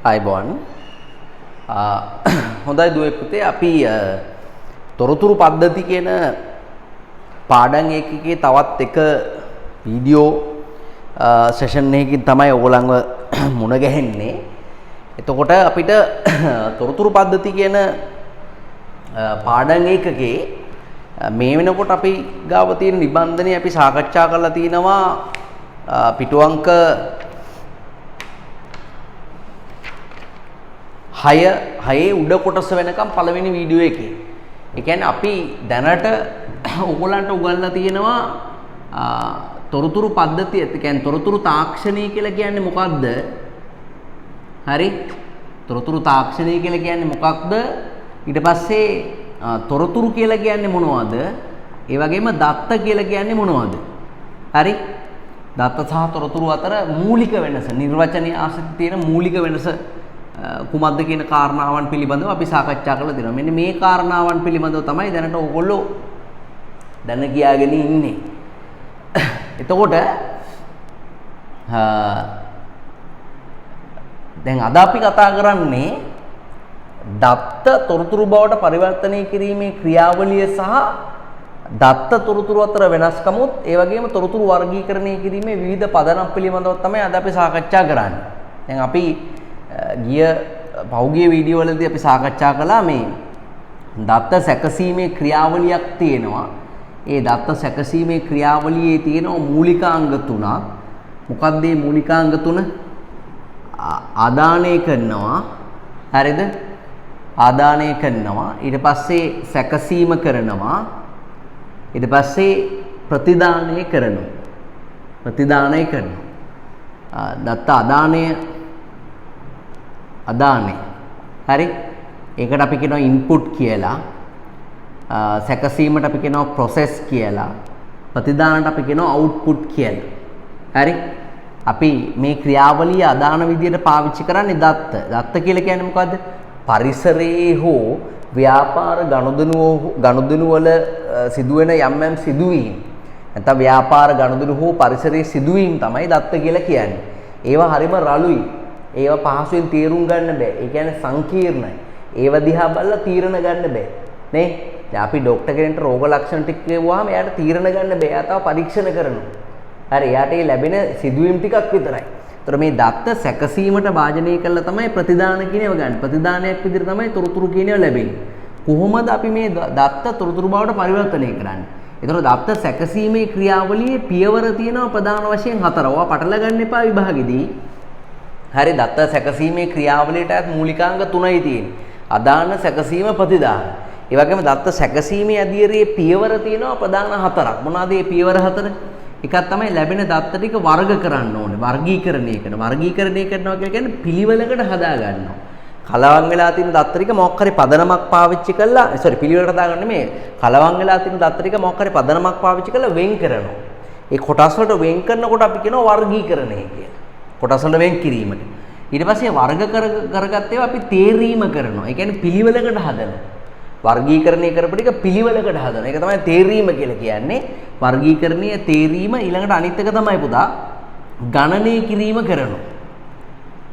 අයිබෝන් හොඳයි දුවේ පුතේ අපි තොරතුරු පද්ධති කියන පාඩම් එකකේ තවත් එක වීඩියෝ සෙෂන් එකකින් තමයි ඔයගොල්ලන්ව මුණ ගැහෙන්නේ. එතකොට අපිට තොරතුරු පද්ධති කියන පාඩම් එකකේ මේ වෙනකොට අපි ගාව තියෙන නිබන්ධනය අපි සාකච්ඡා කරලා තිනවා පිටු අංක 6 උඩ කොටස වෙනකම් පළවෙනි වීඩියෝ එකේ. ඒ කියන්නේ අපි දැනට ඔයගොල්ලන්ට උගන්ලා තියෙනවා තොරතුරු පද්ධතිය. ඒ කියන්නේ තොරතුරු තාක්ෂණය කියලා කියන්නේ මොකක්ද? හරි? තොරතුරු තාක්ෂණය කියලා කියන්නේ මොකක්ද? ඊට පස්සේ තොරතුරු කියලා කියන්නේ මොනවද? ඒ වගේම දත්ත කියලා කියන්නේ මොනවද? හරි? දත්ත සහ තොරතුරු අතර මූලික වෙනස, නිර්වචනීය ආශ්‍රිත තියෙන මූලික වෙනස කුමක්ද කියන කාරණාවන් පිළිබඳව අපි සාකච්ඡා කරලා දෙනවා. මෙන්න මේ කාරණාවන් පිළිබඳව තමයි දැනට ඕගොල්ලෝ දැන කියාගෙන ඉන්නේ. එතකොට දැන් අද අපි කතා කරන්නේ දත්ත තොරතුරු බවට පරිවර්තනය කිරීමේ ක්‍රියාවලිය සහ දත්ත තොරතුරු අතර වෙනස්කමුත් ඒ වගේම තොරතුරු වර්ගීකරණය කිරීමේ විවිධ පදනම් පිළිබඳව තමයි අද අපි සාකච්ඡා කරන්නේ. දැන් අපි පෞගිය වීඩියෝ වලදී අපි සාකච්ඡා කළා මේ දත්ත සැකසීමේ ක්‍රියාවලියක් තියෙනවා. ඒ දත්ත සැකසීමේ ක්‍රියාවලියේ තියෙන මූලිකාංග තුනක්. මොකක්ද මේ මූලිකාංග තුන? ආදානය කරනවා. හරිද? ආදානය කරනවා. ඊට පස්සේ සැකසීම කරනවා. ඊට පස්සේ ප්‍රතිදානය කරනවා. ප්‍රතිදානය කරනවා. දත්ත අදානය හරි ඒකට අපි කියනවා ඉන්පුට් කියලා සැකසීමට අපි කියනවා ප්‍රොසෙස් කියලා ප්‍රතිදානට අපි කියනවා අවුට්පුට් කියලා හරි අපි මේ ක්‍රියාවලිය අදාන විදියට පාවිච්චි කරන්නේ දත්ත කියලා කියන්නේ මොකද්ද පරිසරයේ හෝ ව්‍යාපාර ගනුදෙනු වල සිදුවෙන යම් සිදුවීම් නැත්නම් ව්‍යාපාර ගනුදෙනු හෝ පරිසරයේ සිදුවීම් තමයි දත්ත කියලා කියන්නේ ඒවා හරිම රළුයි ඒවා පහසුවෙන් තීරුම් ගන්න බෑ. ඒ කියන්නේ සංකීර්ණයි. ඒවා දිහා බලලා තීරණ ගන්න බෑ. නේ? දැන් අපි ડોක්ටර් කෙනෙක්ට රෝග ලක්ෂණ ටික කියවුවාම එයාට තීරණ ගන්න බෑ. එයා තව පරීක්ෂණ කරනවා. හරි. එයාට ඒ ලැබෙන සිදුවීම් ටිකක් විතරයි. ඒතර මේ දත්ත සැකසීමට වාජනය කළා තමයි ප්‍රතිදාන කියනව ගන්න. ප්‍රතිදානයක් විදිහට තමයි තොරතුරු කියනව ලැබෙන්නේ. කොහොමද අපි මේ දත්ත තොරතුරු බවට පරිවර්තනය කරන්නේ? ඒතර දත්ත සැකසීමේ ක්‍රියාවලියේ පියවර තියෙනවා ප්‍රධාන වශයෙන් 4. ඔයා පටල ගන්න එපා විභාගෙදී. හරි දත්ත සැකසීමේ ක්‍රියාවලියට අයත් මූලිකාංග 3යි තියෙන්නේ. අදාන සැකසීම ප්‍රතිදාන. ඒ වගේම දත්ත සැකසීමේ අධීරයේ පියවර තියෙනවා ප්‍රධාන 4ක්. මොනවාද මේ පියවර 4? එකක් තමයි ලැබෙන දත්ත ටික වර්ග කරන්න ඕනේ. වර්ගීකරණය කරනවා. වර්ගීකරණය කරනවා කියන්නේ පිළිවෙලකට හදා ගන්නවා. කලවම් වෙලා තියෙන දත්ත ටික මොකක් හරි පදනමක් පාවිච්චි කරලා පිළිවෙලකට හදාගන්න නෙමෙයි. කලවම් වෙලා තියෙන දත්ත ටික මොකක් හරි පදනමක් පාවිච්චි කරලා වෙන් කරනවා. ඒ කොටස් වලට වෙන් කරනකොට අපි කියනවා වර්ගීකරණය කියලා. කොටස් වල වෙන් කිරීමට. ඊට පස්සේ වර්ග කරගත්ත ඒවා අපි තේරීම කරනවා. ඒ කියන්නේ පිළිවෙලකට හදනවා. වර්ගීකරණය කරපු ටික පිළිවෙලකට හදනවා. ඒක තමයි තේරීම කියලා කියන්නේ. වර්ගීකරණීය තේරීම ඊළඟට අනිත් එක තමයි පුතා ගණනය කිරීම කරනවා.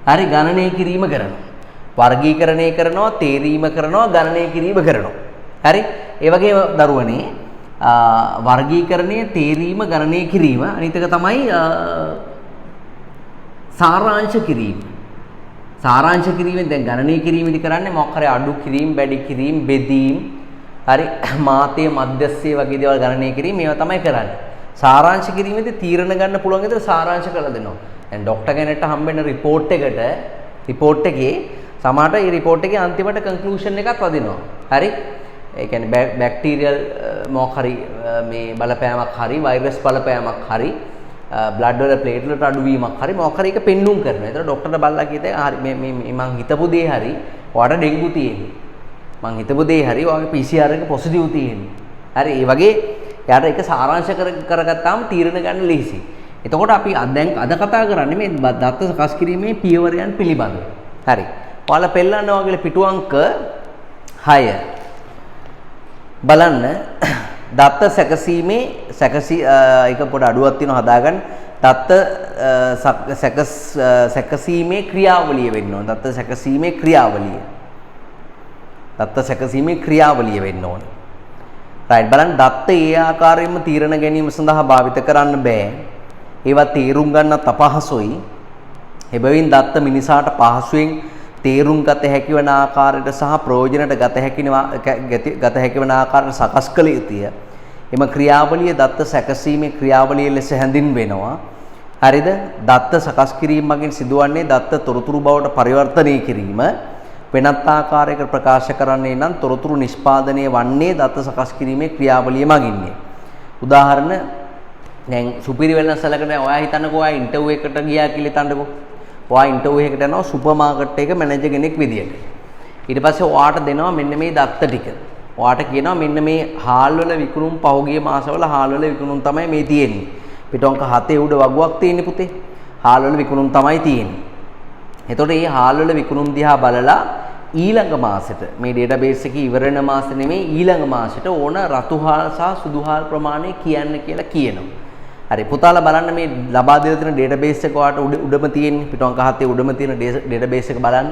හරි ගණනය කිරීම කරනවා. වර්ගීකරණය කරනවා, තේරීම කරනවා, ගණනය කිරීම කරනවා. හරි? ඒ වගේම දරුවනේ වර්ගීකරණීය තේරීම ගණනය කිරීම අනිත් එක තමයි සාරාංශ කිරීම. සාරාංශ කිරීමෙන් දැන් ගණනය කිරීමෙදි කරන්නේ මොකක් හරි අඩු කිරීම, වැඩි කිරීම, බෙදීම්, හරි මාතේ මධ්‍යස්ථය වගේ දේවල් ගණනය කිරීම මේවා තමයි කරන්නේ. සාරාංශ කිරීමේදී තීරණ ගන්න පුළුවන් විදිහට සාරාංශ කරලා දෙනවා. දැන් ડોක්ටර් කෙනෙක්ට හම්බෙන රිපෝට් එකේ සමහරට මේ රිපෝට් එකේ අන්තිමට කන්ක්ලූෂන් එකක් වදිනවා. හරි? ඒ කියන්නේ බැක්ටීරියල් මොකක් හරි මේ බලපෑමක් හරි, වෛරස් බලපෑමක් හරි බ්ලඩ් වල ප්ලේට්ලට් අඩුවීමක් හරි මොකක් හරි එක පෙන්눔 කරනවා. ඒතර ડોක්ටර්ට බලලා කියතේ හරි මේ මං හිතපු දේ හරි ඔයාලට ඩෙන්ගු තියෙන්නේ. මං හිතපු දේ හරි ඔයාගේ PCR එක පොසිටිව් තියෙන්නේ. හරි ඒ වගේ එයාට ඒක සාරාංශ කරගත්තාම තීරණ ගන්න ලේසි. එතකොට අපි දැන් අද කතා කරන්නේ මේ දත්ත සකස් කිරීමේ පියවරයන් පිළිබඳව. හරි. ඔයාලා පෙන්නනවා වගේ පිටු අංක 6 බලන්න දත්ත සැකසීමේ ඒක පොඩ අඩුවක් තියෙනවා හදාගන්න. දත්ත සැකසීමේ ක්‍රියාවලිය වෙන්න ඕන. දත්ත සැකසීමේ ක්‍රියාවලිය වෙන්න ඕන. රයිට් බලන්න දත්ත ඒ ආකාරයෙන්ම තීරණ ගැනීම සඳහා භාවිත කරන්න බෑ. ඒවා තේරුම් ගන්නත් අපහසුයි. එබැවින් දත්ත මිනිසාට පහසුවෙන් තේරුම් ගත හැකි වන ආකාරයට සහ ප්‍රයෝජනට ගත හැකි වන ආකාරයට සකස් කළ යුතුය. එම ක්‍රියාවලිය දත්ත සැකසීමේ ක්‍රියාවලිය ලෙස හැඳින්වෙනවා. හරිද? දත්ත සකස් කිරීම මගින් සිදුවන්නේ දත්ත තොරතුරු බවට පරිවර්තනය කිරීම. වෙනත් ආකාරයකට ප්‍රකාශ කරන්නේ නම් තොරතුරු නිෂ්පාදනය වන්නේ දත්ත සකස් කිරීමේ ක්‍රියාවලිය මගින්නේ. උදාහරණ දැන් සුපිරි වෙන සැලකට ඔයා හිතන්නකෝ ඔයා ඉන්ටර්විව් එකට ගියා කියලා හිතන්නකෝ. ඔයා ඉන්ටර්විව් එකකට යනවා සුපර් මාකට් එකක මැනේජර් කෙනෙක් විදියට. ඊට පස්සේ ඔයාට දෙනවා මෙන්න මේ දත්ත ටික. ඔයාට කියනවා මෙන්න මේ හාල් වල විකුණුම් පහුගිය මාසවල හාල් වල විකුණුම් තමයි මේ තියෙන්නේ. පිටොංක 7 උඩ වගුවක් තියෙන්නේ පුතේ. හාල් වල විකුණුම් තමයි තියෙන්නේ. එතකොට මේ හාල් වල විකුණුම් දිහා බලලා ඊළඟ මාසෙට මේ ඩේටාබේස් එකේ ඉවර වෙන මාසෙ නෙමෙයි ඊළඟ මාසෙට ඕන රතු හාල් සහ සුදු හාල් ප්‍රමාණය කියන්න කියලා කියනවා. හරි පුතාලා බලන්න මේ ලබා දෙන ඩේටාබේස් එක ඔයාලට උඩම තියෙන්නේ පිටුවංක 7 උඩම තියෙන ඩේටාබේස් එක බලන්න.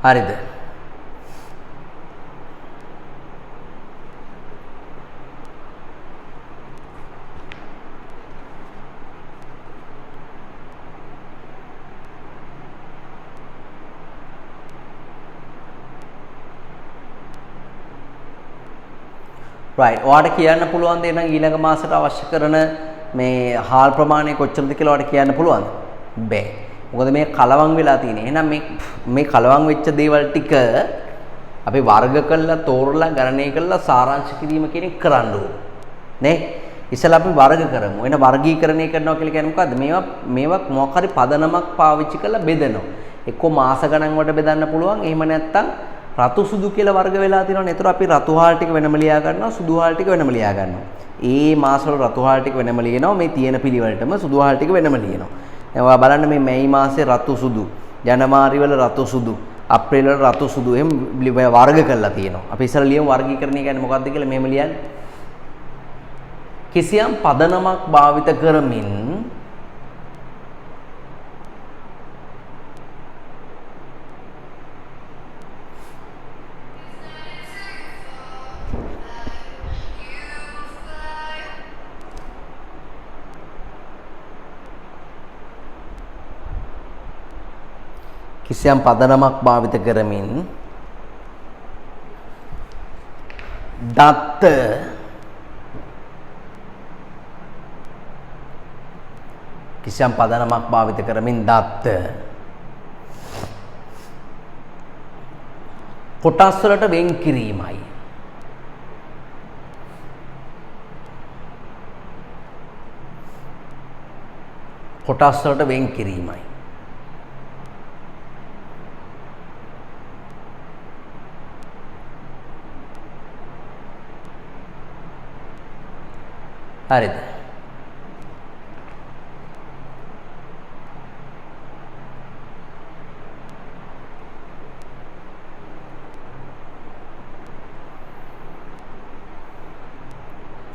හරිද? right ඔයාලට කියන්න පුළුවන් දේ නම් ඊළඟ මාසෙට අවශ්‍ය කරන මේ හාල් ප්‍රමාණය කොච්චරද කියලා ඔයාලට කියන්න පුළුවන්ද? බෑ. මොකද මේ කලවම් වෙලා තියෙන්නේ. එහෙනම් මේ කලවම් වෙච්ච දේවල් ටික අපි වර්ග කරලා තෝරලා ගණනය කරලා සාරාංශ කිරීම කියන එක කරන්න ඕනේ. නේ? ඉස්සෙල්ලා අපි වර්ග කරමු. එන වර්ගීකරණය කරනවා කියලා කියන්නේ මොකද්ද? මේවා මොකක් හරි පදනමක් පාවිච්චි කරලා බෙදනවා. එක්කෝ මාස ගණන් වලට බෙදන්න පුළුවන්. එහෙම නැත්නම් රතු සුදු කියලා වර්ග වෙලා තියෙනවනේ. ඒතර අපි රතු හාල් ටික වෙනම ලියා ගන්නවා, සුදු හාල් ටික වෙනම ලියා ගන්නවා. ඒ මාසවල රතු හාල් ටික වෙනම ලියනවා. මේ තියෙන පිළිවෙලටම සුදු හාල් ටික වෙනම ලියනවා. දැන් ඔයා බලන්න මේ මැයි මාසේ රතු සුදු, ජනවාරි වල රතු සුදු, අප්‍රේල් වල රතු සුදු එහෙම වර්ග කරලා තියෙනවා. අපි ඉස්සර ලියමු වර්ගීකරණය කියන්නේ මොකක්ද කියලා මෙහෙම ලියන්නේ. කිසියම් පදනමක් භාවිත කරමින් කිසියම් පදනමක් භාවිත කරමින් දත්ත කිසියම් පදනමක් භාවිත කරමින් දත්ත කොටස් වලට වෙන් කිරීමයි. කොටස් වලට වෙන් කිරීමයි. හරිද?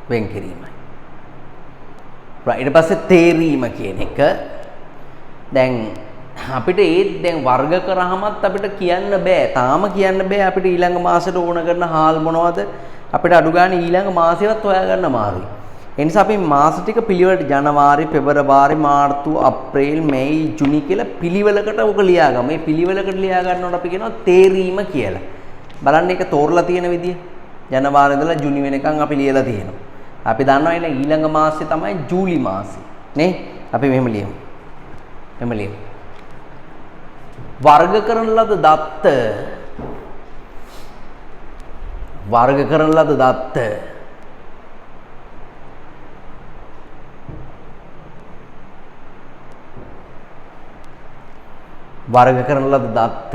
වෙන් කිරීමයි. ඊට පස්සේ තේරීම කියන එක දැන් අපිට දැන් වර්ග කරාමත් අපිට කියන්න බෑ. තාම කියන්න බෑ අපිට ඊළඟ මාසෙට ඕන කරන හාල් මොනවද? අපිට අඩු ගන්න ඊළඟ මාසෙවත් හොයාගන්න අමාරුයි. ඒ නිසා අපි මාස ටික පිළිවෙලට ජනවාරි, පෙබරවාරි, මාර්තු, අප්‍රේල්, මැයි, ජුනි කියලා පිළිවෙලකට ඔක ලියාගමු. මේ පිළිවෙලකට ලියා ගන්නකොට අපි කියනවා තේරීම කියලා. බලන්න ඒක තෝරලා තියෙන විදිය. ජනවාරි ඉඳලා ජුනි වෙනකන් අපි ලියලා තියෙනවා. අපි දන්නවා ඊළඟ මාසේ තමයි ජූලි මාසේ. නේ? අපි මෙහෙම ලියමු. මෙහෙම ලියමු. වර්ග කරන ලද දත්ත වර්ග කරන ලද දත්ත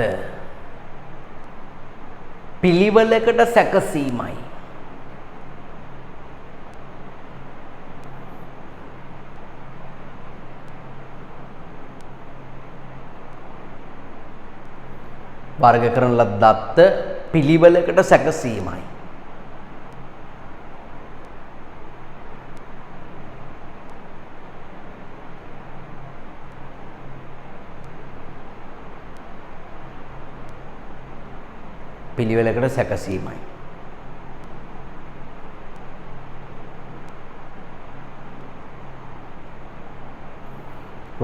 පිළිවෙලකට සැකසීමයි. වර්ග කරන ලද දත්ත පිළිවෙලකට සැකසීමයි. පිළිවෙලකට සැකසීමයි.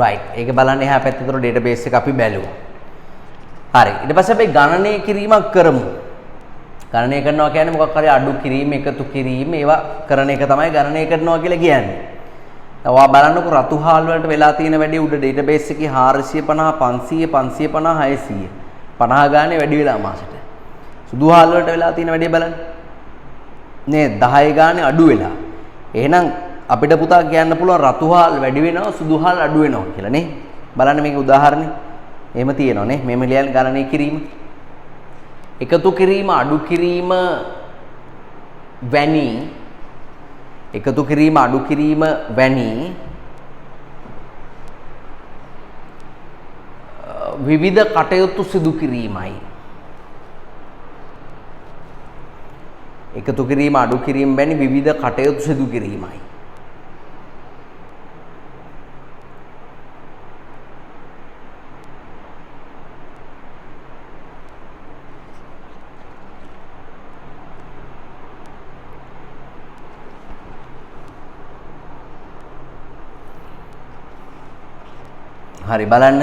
right ඒක බලන්න එහා පැත්තේ තොර database එක අපි බැලුවා. හරි ඊට පස්සේ අපි ගණනය කිරීමක් කරමු. ගණනය කරනවා කියන්නේ මොකක් හරි අඩු කිරීම එකතු කිරීම ඒවා කරන එක තමයි ගණනය කරනවා කියලා කියන්නේ. ඔයා බලන්නකො රතු හාල් වලට වෙලා තියෙන වැඩි උඩ database එකේ 450 500 550 600 50 ගානේ වැඩි වෙලා මාසෙට. සුදු හාල් වලට වෙලා තියෙන වැඩි බලන්න. නේ 10 ගානේ අඩු වෙලා. එහෙනම් අපිට පුතා කියන්න පුළුවන් රතු හාල් වැඩි වෙනවා සුදු හාල් අඩු වෙනවා කියලා නේ. බලන්න මේකේ උදාහරණේ. එහෙම තියෙනවා නේ. මේ මිලියන් ගණනය කිරීම. එකතු කිරීම අඩු කිරීම වැනි එකතු කිරීම අඩු කිරීම වැනි විවිධ කටයුතු සිදු කිරීමයි. එකතු කිරීම අඩු කිරීම වැනි විවිධ කටයුතු සිදු කිරීමයි. හරි බලන්න.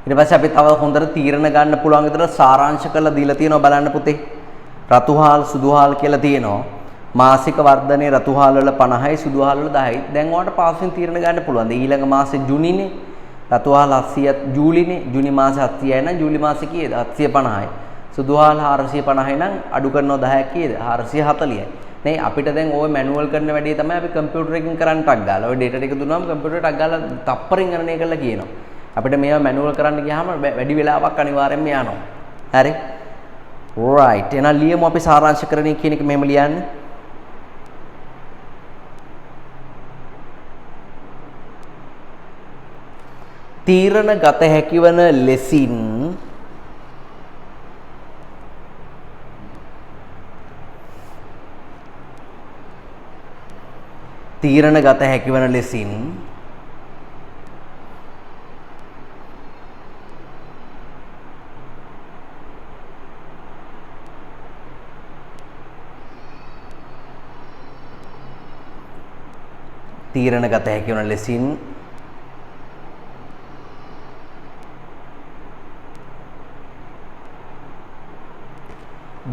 ඊට පස්සේ අපි තව හොඳට තීරණ ගන්න පුළුවන් විදිහට සාරාංශ කරලා දීලා තියෙනවා බලන්න පුතේ. රතු හාල් සුදු හාල් කියලා තියෙනවා. මාසික වර්ධනයේ රතු හාල් වල 50යි සුදු හාල් වල 10යි. දැන් ඔයාලට පාසෙන් තීරණ ගන්න පුළුවන්. ඊළඟ මාසේ ජුනිනේ රතු හාල් 700ත් ජූලිනේ. ජුනි මාසේ 700යි නම් ජූලි මාසේ කීයද? 750යි. සුදු හාල් 450යි නම් අඩු කරනවා 10ක් කීයද? 440යි. නේ අපිට දැන් ওই මැනුවල් කරන වැඩේ තමයි අපි කම්පියුටර් එකකින් කරන්න ටක් ගාලා. ওই data ටික දුන්නාම කම්පියුටර් ටක් ගාලා තප්පරින් ගණනය කරලා කියනවා. අපිට මේවා මැනුවල් කරන්න ගියාම වැඩි වෙලාවක් අනිවාර්යෙන්ම යනවා. හරි. right. එහෙනම් ලියමු අපි සාරාංශකරණය කියන එක මෙහෙම ලියන්න. තීරණ ගත හැකිවන ලෙසින් තීරණ ගත හැකිවන ලෙසින් තීරණ ගත හැකිවන ලෙසින්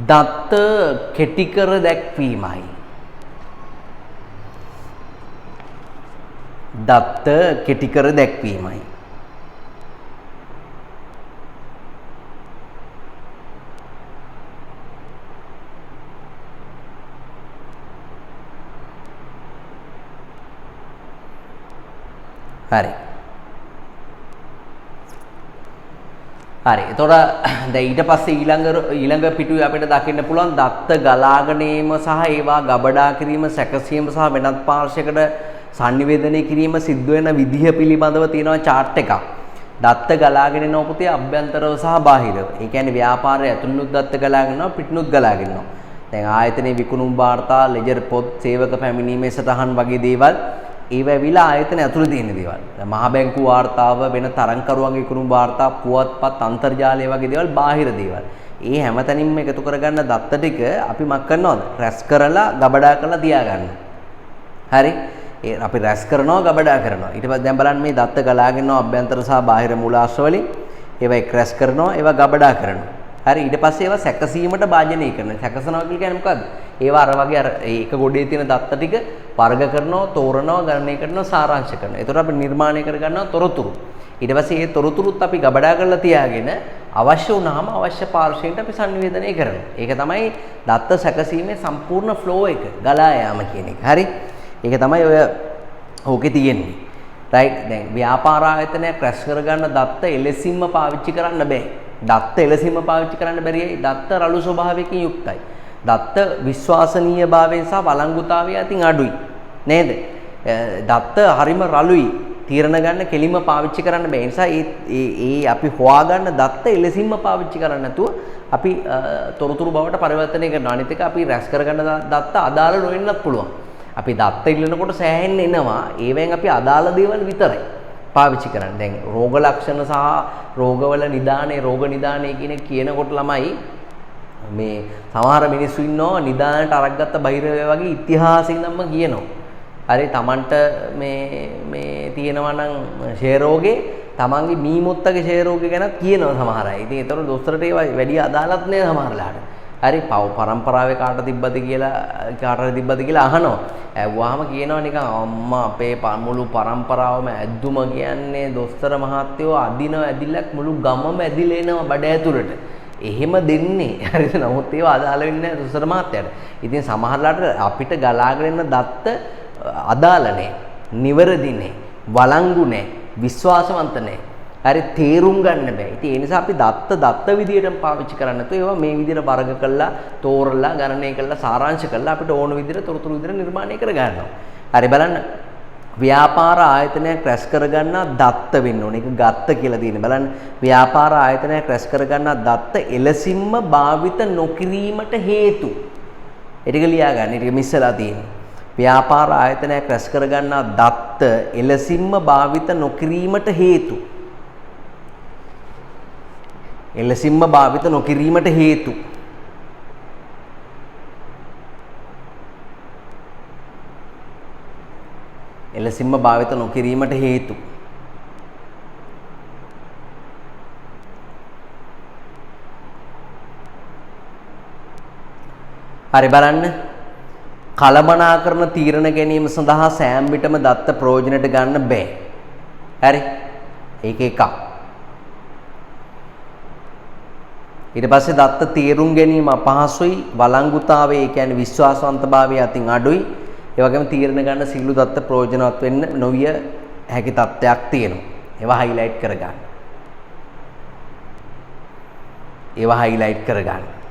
දත්ත කෙටි කර දැක්වීමයි. දත්ත කෙටි කර දැක්වීමයි. හරි. හරි. එතකොට දැන් ඊට පස්සේ ඊළඟ පිටුවේ අපිට දකින්න පුළුවන් දත්ත ගලාගෙන ඒම සහ ඒවා ගබඩා කිරීම සැකසීම සහ වෙනත් පාර්ශ්වයකට සංනිවේදනය කිරීම සිද්ධ වෙන විදිහ පිළිබඳව තියෙනවා chart එකක්. දත්ත ගලාගෙන යනවා පුතේ අභ්‍යන්තරව සහ බාහිරව. ඒ කියන්නේ ව්‍යාපාරය ඇතුළෙනුත් දත්ත ගලාගෙන යනවා පිටුනුත් ගලාගෙන යනවා. දැන් ආයතනයේ විකුණුම් වාර්තා, ලෙජර් පොත්, සේවක පැමිණීමේ සටහන් වගේ දේවල් ඒව ඇවිල්ලා ආයතන ඇතුළේ තියෙන දේවල්. දැන් මහ බැංකු වාර්තාව වෙන තරංකරුවන්ගේ විකුණුම් වාර්තා, පුවත්පත්, අන්තර්ජාලය වගේ දේවල් බාහිර දේවල්. ඒ හැමතැනින්ම එකතු කරගන්න දත්ත ටික අපි මක් කරනවද? රැස් කරලා ගබඩා කරලා තියා ගන්නවා. හරි? අපි රැස් කරනවා ගබඩා කරනවා. ඊට පස්සේ දැන් බලන්න මේ දත්ත ගලාගෙන යනවා අභ්‍යන්තර සහ බාහිර මූලාශ්‍ර වලින්. ඒවා එක් රැස් කරනවා, ඒවා ගබඩා කරනවා. හරි ඊට පස්සේ ඒවා සැකසීමට භාජනය කරනවා. සැකසනවා කියන්නේ මොකද්ද? ඒවා අර වගේ අර ඒක ගොඩේ තියෙන දත්ත ටික වර්ග කරනවා, තෝරනවා, ගණනය කරනවා, සාරාංශ කරනවා. ඒතකොට අපි නිර්මාණය කර ගන්නවා තොරතුරු. ඊට පස්සේ මේ තොරතුරුත් අපි ගබඩා කරලා තියාගෙන අවශ්‍ය වුණාම අවශ්‍ය පාර්ශ්වයට අපි සංනිවේදනය කරනවා. ඒක තමයි දත්ත සැකසීමේ සම්පූර්ණ ෆ්ලෝ එක. ගලා යාම කියන එක. හරි? ඒක තමයි ඔය ඕකේ තියෙන්නේ. රයිට්. දැන් ව්‍යාපාර ආයතනය ක්‍රැෂ් කරගන්න දත්ත එලෙසින්ම පාවිච්චි කරන්න බෑ. දත්ත එලෙසින්ම පාවිච්චි කරන්න බැරියි. දත්ත රළු ස්වභාවයකින් යුක්තයි. දත්ත විශ්වාසනීයභාවයෙන් සහ වළංගුතාවය අතින් අඩුයි. නේද? දත්ත හරිම රළුයි. තීරණ ගන්න කෙලින්ම පාවිච්චි කරන්න බෑ. ඒ නිසා ඒ අපි හොයාගන්න දත්ත එලෙසින්ම පාවිච්චි කරන්න නැතුව අපි තොරතුරු බවට පරිවර්තනය කරනවා. අනිත් එක අපි රැස් කරගන්න දත්ත අදාළ නොවෙන්නත් පුළුවන්. අපි දත්ත ඉල්ලනකොට සෑහෙන්න එනවා. ඒවෙන් අපි අදාළ දේවල් විතරයි පාවිච්චි කරන්නේ. දැන් රෝග ලක්ෂණ සහ රෝගවල නිදානේ රෝග නිදානේ කියනකොට ළමයි මේ සමහර මිනිස්සු ඉන්නවා නිදානට අරක් ගත්ත බහිරවය වගේ ඉතිහාසෙ ඉඳන්ම කියනවා. හරි තමන්ට මේ තියෙනවා නම් ෂේ රෝගේ තමන්ගේ මීමුත්තගේ ෂේ රෝගේ ගැනත් කියනවා සමහර අය. ඉතින් ඒතර දොස්තරට ඒවා වැඩි අදාළත් නෑ සමහරලාට. හරි පරම්පරාවේ කාට තිබ්බද කියලා අහනවා. ඇහුවාම කියනවා නිකන් අම්මා අපේ මුළු පරම්පරාවම ඇද්දුම කියන්නේ දොස්තර මහත්තයෝ අදිනව ඇදිලක් මුළු ගමම ඇදිලා එනවා බඩ ඇතුළට. එහෙම දෙන්නේ. හරිද? නමුත් ඒවා අදාළ වෙන්නේ නැහැ දොස්තර මහත්තයාට. ඉතින් සමහරලාට අපිට ගලාගෙන එන දත්ත අදාළ නැහැ, නිවැරදි නැහැ, වළංගු නැහැ, විශ්වාසවන්ත නැහැ. හරි තේරුම් ගන්න බෑ. ඉතින් ඒ නිසා අපි දත්ත විදියට පාවිච්චි කරන්නේ නැතුව ඒවා මේ විදියට වර්ග කළා, තෝරලා, ගණනය කළා, සාරාංශ කළා අපිට ඕන විදියට තොරතුරු විදියට නිර්මාණය කර ගන්නවා. හරි බලන්න. ව්‍යාපාර ආයතනයක් රැස් කරගන්න දත්ත වෙන්න ඕනේ. ඒක ගත්ත කියලා තියෙන්නේ. බලන්න ව්‍යාපාර ආයතනයක් රැස් කරගන්න දත්ත එලසින්ම භාවිත නොකිරීමට හේතු. ඒක ලියා ගන්න. ඒක මිස්සලා තියෙන්නේ. ව්‍යාපාර ආයතනයක් රැස් කරගන්න දත්ත එලසින්ම භාවිත නොකිරීමට හේතු. එලසින්ම භාවිත නොකිරීමට හේතු. එලසින්ම භාවිත නොකිරීමට හේතු. හරි බලන්න. කලමනාකරන තීරණ ගැනීම සඳහා සෑම විටම දත්ත ප්‍රයෝජනයට ගන්න බෑ. හරි? ඒක එකක්. ඊට පස්සේ දත්ත තීරුම් ගැනීම අපහසුයි, වළංගුතාවය ඒ කියන්නේ විශ්වාසවන්තභාවය අතින් අඩුයි. ඒ වගේම තීරණ ගන්න සියලු දත්ත ප්‍රයෝජනවත් වෙන්න නොවිය හැකි තත්ත්වයක් තියෙනවා. ඒවා හයිලයිට් කරගන්න. ඒවා හයිලයිට් කරගන්න.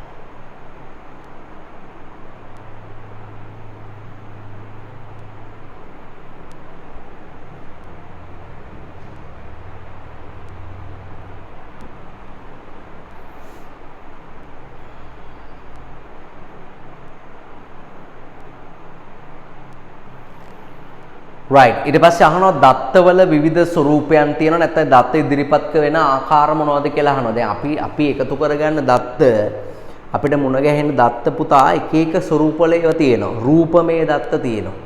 right ඊට පස්සේ අහනවා දත්තවල විවිධ ස්වරූපයන් තියෙනවා නැත්නම් දත්ත ඉදිරිපත් කරන ආකාර මොනවද කියලා අහනවා. දැන් අපි එකතු කරගන්න දත්ත අපිට මුණ ගැහෙන දත්ත පුතා එක එක ස්වරූපවල ඒවා තියෙනවා. රූපමය දත්ත තියෙනවා.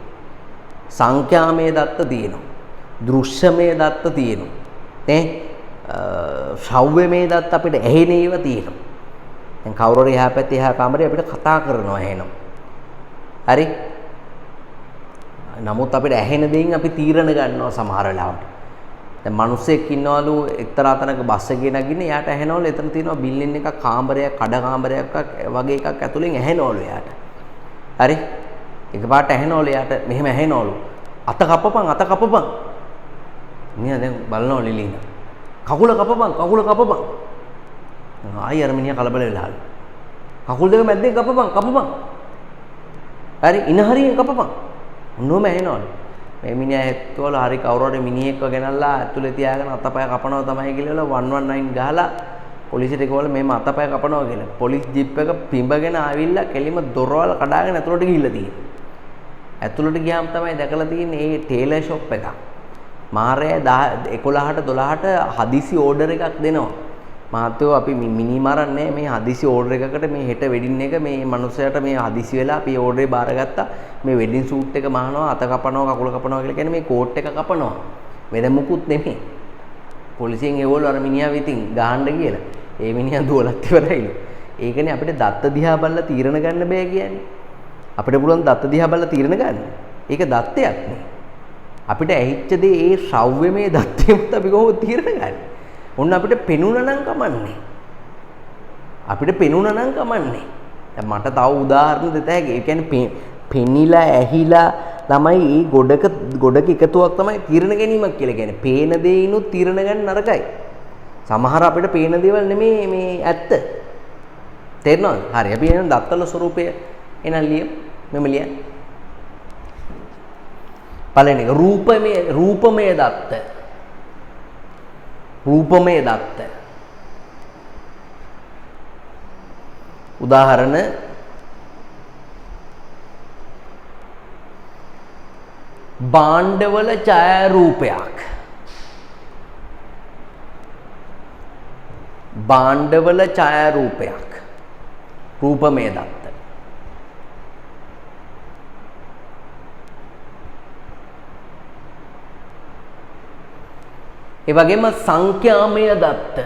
සංඛ්‍යාමය දත්ත තියෙනවා. දෘශ්‍යමය දත්ත තියෙනවා. නේ? ශ්‍රව්‍යමය දත්ත අපිට ඇහෙන ඒවා තියෙනවා. දැන් කවුරු හරි එහා පැත්තේ එහා කාමරේ අපිට කතා කරනවා ඇහෙනවා. හරි? නමුත් අපිට ඇහෙන දෙයින් අපි තීරණ ගන්නවා සමහර වෙලාවට. දැන් මිනිස්සෙක් ඉන්නවලු එක්තරා තැනක බස් එකේ නගින්න එයාට ඇහෙනවලු එතන තියෙනවා බිල්ඩින් එකක් කාමරයක් කඩ කාමරයක් වගේ එකක් ඇතුලෙන් ඇහෙනවලු එයාට. හරි? එකපාරට ඇහෙනවලු එයාට මෙහෙම ඇහෙනවලු. අත කපපන්. මිනිහා දැන් බලනවලු ලිලින. කකුල කපපන්. ආයි අර මිනිහා කලබල වෙලාලු. කකුල් දෙක මැද්දෙන් කපපන්. හරි ඉන හරියෙන් කපපන්. උන්නෝම ඇහෙනවලු. මේ මිනිහා ඇත්තවල හරි කවුරු හරි මිනිහෙක්ව ගෙනල්ලා ඇතුලේ තියාගෙන අතපය කපනවා තමයි කියලා 119 ගහලා පොලිසියට කිව්වල මේම අතපය කපනවා කියලා. පොලිස් ජීප් එක පිඹගෙන ආවිල්ලා කෙලිම දොරවල් කඩාගෙන ඇතුලට ගිහිල්ලා තියෙනවා. ඇතුලට ගියාම තමයි දැකලා තියෙන්නේ මේ ටේලර් ෂොප් එකක්. මාරය 11ට 12ට හදිසි ඕඩර් එකක් දෙනවා. මහත්තයෝ අපි මිනි මරන්නේ මේ හදිසි ඕඩර් එකකට මේ හෙට වෙඩින් එක මේ මනුස්සයාට මේ හදිසි වෙලා අපි ඕඩරේ බාරගත්තා මේ වෙඩින් සූට් එක මහනවා අත කපනවා කකුල කපනවා කියලා කියන්නේ මේ කෝට් එක කපනවා වෙන මුකුත් නෙමෙයි පොලිසියෙන් ඒගොල්ලෝ අර මිනිහා විතින් ගහන්න කියලා ඒ මිනිහා දුවලත් ඉවරයිලු ඒකනේ අපිට දත්ත දිහා බලලා තීරණ ගන්න බෑ කියන්නේ අපිට පුළුවන් දත්ත දිහා බලලා තීරණ ගන්න ඒක දත්තයක් නේ අපිට ඇහිච්ච දේ ඒ ශ්‍රව්‍යමය දත්තෙමුත් අපි කොහොමද තීරණ ගන්නේ ඔන්න අපිට පෙනුණා නම් කමන්නේ. දැන් මට තව උදාහරණ දෙත හැකි. ඒ කියන්නේ පෙනිලා ඇහිලා ළමයි ඒ ගොඩක එකතුවක් තමයි තීරණ ගැනීමක් කියලා කියන්නේ. පේන දේිනුත් තීරණ ගන්න නරකයි. සමහර අපිට පේන දේවල් නෙමෙයි මේ ඇත්ත. තේරෙනවද? හරි. අපි එහෙනම් දත්තල ස්වරූපය එනන් ලියමු. මෙම ලියන්න. පළවෙනි එක රූපමය දත්ත. රූපමය දත්ත. උදාහරණ භාණ්ඩවල ඡායාරූපයක්. භාණ්ඩවල ඡායාරූපයක්. රූපමය දත්ත. ඒ වගේම සංඛ්‍යාමය දත්ත.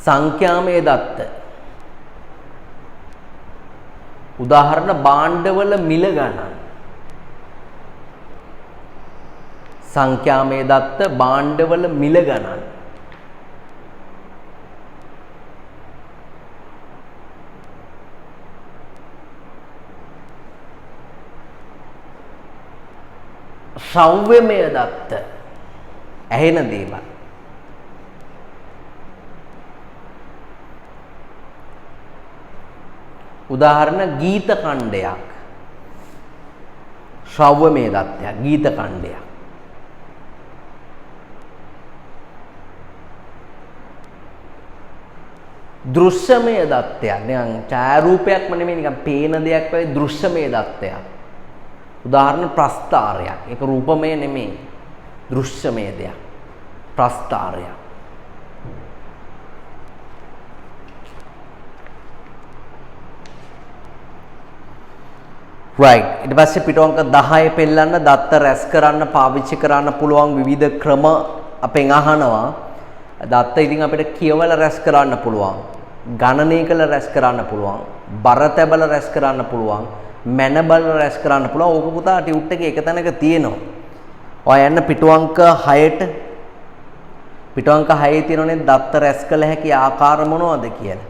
සංඛ්‍යාමය දත්ත. උදාහරණ භාණ්ඩවල මිල ගණන්. සංඛ්‍යාමය දත්ත භාණ්ඩවල මිල ගණන්. ශ්‍රව්‍යමය දත්ත ඇහෙන දේවල්. උදාහරණ ගීත ඛණ්ඩයක්. ශ්‍රව්‍යමය දත්තයක් ගීත ඛණ්ඩයක්. දෘශ්‍යමය දත්තයක් නිකන් ඡායාරූපයක්ම නෙමෙයි නිකන් පේන දෙයක් වගේ දෘශ්‍යමය දත්තයක්. උදාහරණ ප්‍රස්තාරයක්. ඒක රූපමය නෙමෙයි. දෘශ්‍යමය දෙයක්. ප්‍රස්තාරයක්. right. ඊට පස්සේ පිටුවංක 10 පෙන්නන්න දත්ත රැස් කරන්න පාවිච්චි කරන්න පුළුවන් විවිධ ක්‍රම අපෙන් අහනවා. දත්ත ඉතින් අපිට කියවලා රැස් කරන්න පුළුවන්. ගණනය කළ රැස් කරන්න පුළුවන්. බර තැබලා රැස් කරන්න පුළුවන්. මැන බල රැස් කරන්න පුළුවන්. ඕක පුතා ටියුට් එකේ එක තැනක තියෙනවා. ඔය යන්න පිටුවංක 6ට. පිටුවංක 6 තියෙනනේ දත්ත රැස් කළ හැකි ආකාර මොනවද කියලා.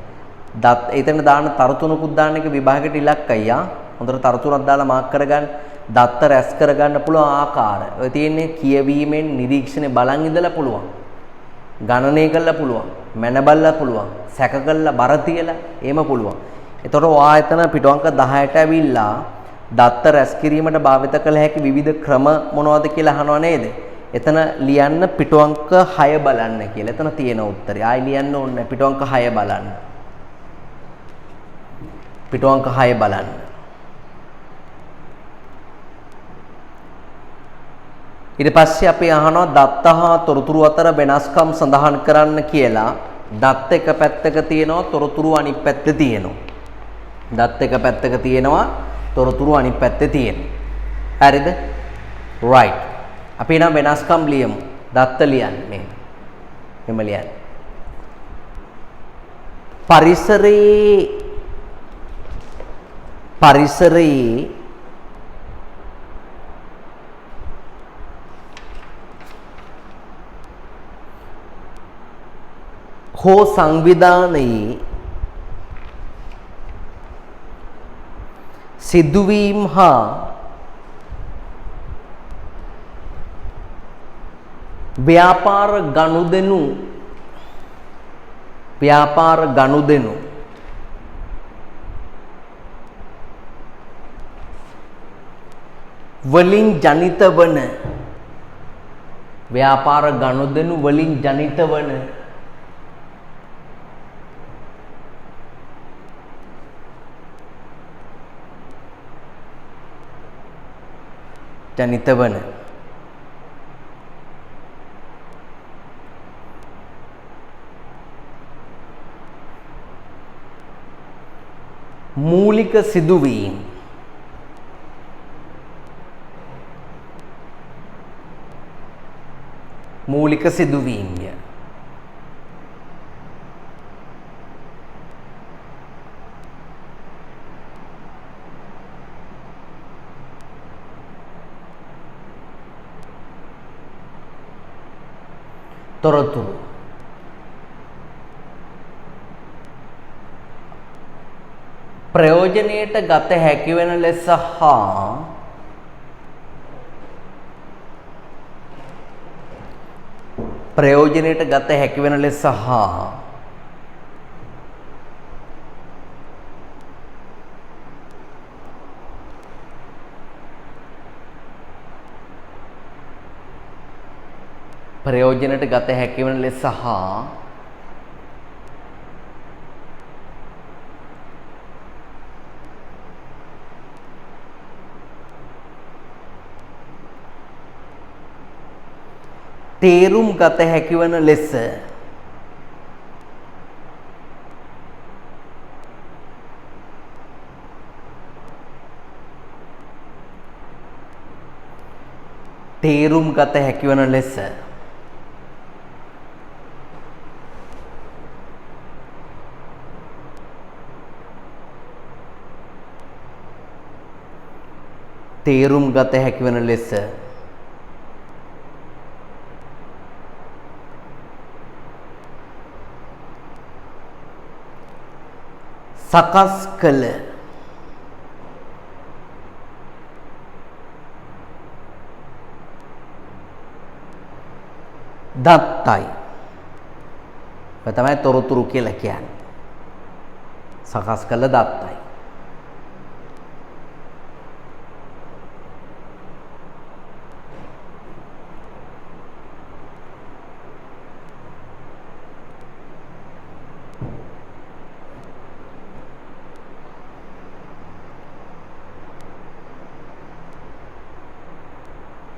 දත් එතන දාන්න තරුතුණකුත් දාන්න එක විභාගයට ඉලක්කයි ආ. හොඳට තරුතුණක් දාලා මාක් කරගන්න. දත්ත රැස් කරගන්න පුළුවන් ආකාර. ඔය තියෙන්නේ කියවීමෙන් නිරීක්ෂණය බලන් ඉඳලා පුළුවන්. ගණනය කළා පුළුවන්. මැන බලලා පුළුවන්. සැක කළා බර තියලා එහෙම පුළුවන්. එතකොට ඔයා එතන පිටුවංක 10ට ඇවිල්ලා දත්ත රැස් කිරීමට භාවිත කළ හැකි විවිධ ක්‍රම මොනවද කියලා අහනවා නේද? එතන ලියන්න පිටුවංක 6 බලන්න කියලා. එතන තියෙන උත්තරය. ආයි ලියන්න ඕනේ නැහැ. පිටුවංක 6 බලන්න. පිටුවංක 6 බලන්න. ඊට පස්සේ අපි අහනවා දත්ත හා තොරතුරු අතර වෙනස්කම් සඳහන් කරන්න කියලා. දත්ත එක පැත්තක තියෙනවා තොරතුරු අනිත් පැත්තේ තියෙනවා. දත්ත එක පැත්තක තියෙනවා තොරතුරු අනිත් පැත්තේ තියෙනවා. හරිද? right. අපි නම් වෙනස්කම් ලියමු. දත්ත ලියන්නේ. මෙහෙම ලියන්න. පරිසරයේ හෝ සංවිධානයේ සිදුවීම් හා ව්‍යාපාර ගනුදෙනු වලින් ජනිත වන ව්‍යාපාර ගනුදෙනු වලින් ජනිත වන මූලික සිදුවීම් තොරතුරු ප්‍රයෝජනයට ගත හැකි වෙන ලෙස හා ප්‍රයෝජනයට ගත හැකි වෙන ලෙස හා ප්‍රයෝජනයට ගත හැකි වෙන ලෙස හා තේරුම් ගත හැකි වන ලෙස තේරුම් ගත හැකි වන ලෙස තේරුම් ගත හැකි වන ලෙස සකස් කළ දත්තයි. ඒ තමයි තොරතුරු කියලා කියන්නේ. සකස් කළ දත්තයි.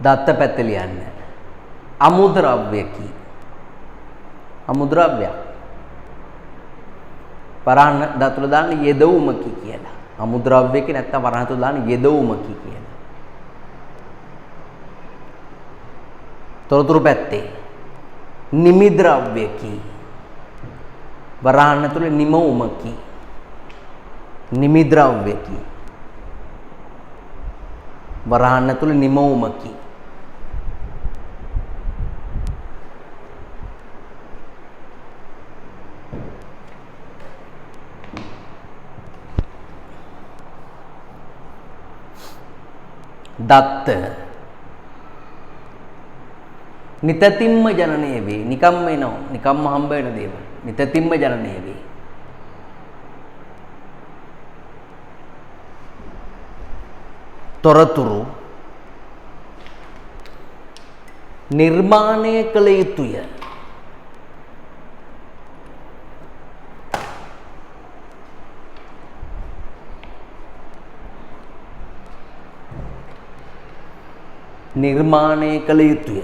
දත්ත පැත්ත ලියන්න. අමුද්‍රව්‍යකි. අමුද්‍රව්‍යයක්. වරහන් දතුල දාන්න යෙදවුමකි කියලා. අමුද්‍රව්‍යකි නැත්නම් වරහන් දතුල දාන්න යෙදවුමකි කියලා. තොරතුරු පැත්තේ නිමිද්‍රව්‍යකි. වරහන් දතුල නිමවුමකි. නිමිද්‍රව්‍යකි. වරහන් තුල නිමවුමකි. දත්ත නිතතිම්ම ජනනය වේ. නිකම්ම එනවා. නිකම්ම හම්බ වෙන දේවල්. නිතතිම්ම ජනනය වේ. තොරතුරු නිර්මාණය කළ යුතුය. නිර්මාණය කළ යුතුය.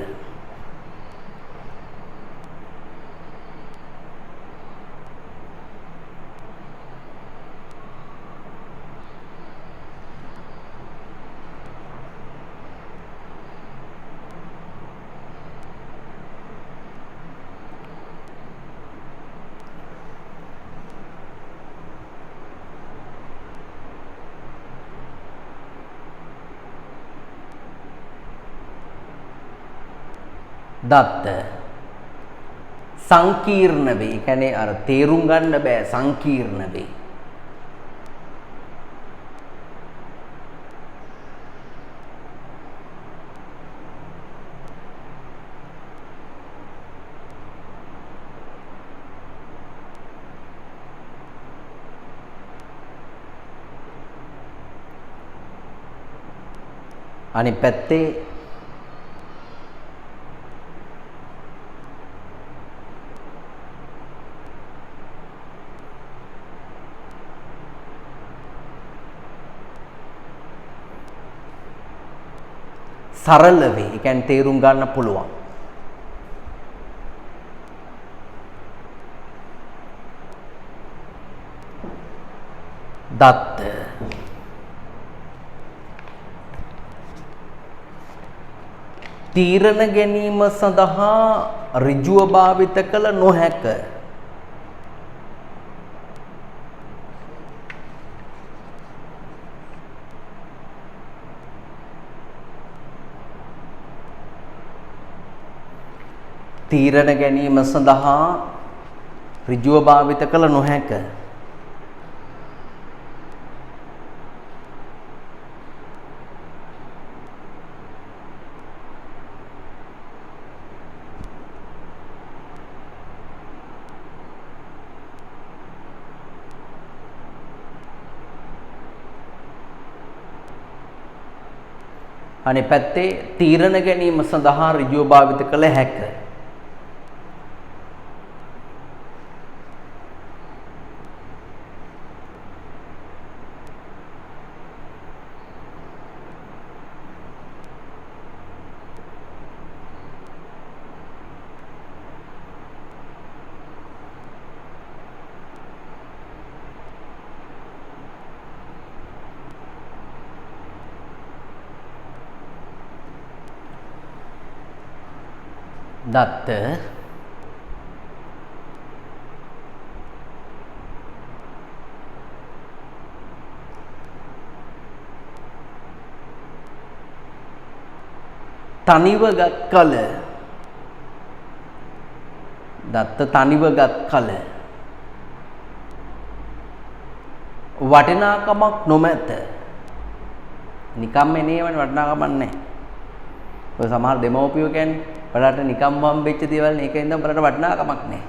දත්ත සංකීර්ණ වේ. ඒ කියන්නේ අර තේරුම් ගන්න බෑ සංකීර්ණ වේ. අනිත් පැත්තේ සරල වේ. ඒ කියන්නේ තේරුම් ගන්න පුළුවන්. දත්ත තීරණ ගැනීම සඳහා ඍජුව භාවිත කළ නොහැක. තීරණ ගැනීම සඳහා ඍජුව භාවිත කළ නොහැක. අනිත් පැත්තේ තීරණ ගැනීම සඳහා ඍජුව භාවිත කළ හැකියි. දත්ත තනිව ගත් කල වටිනාකමක් නොමැත. නිකම්ම එනේවනේ වටිනාකමක් නැහැ. ඔය සමහර දෙමව්පියෝ කියන්නේ බලන්න නිකම්ම හම්බෙච්ච දේවල් නේ ඒකෙන්ද බලන්න වටිනාකමක් නැහැ.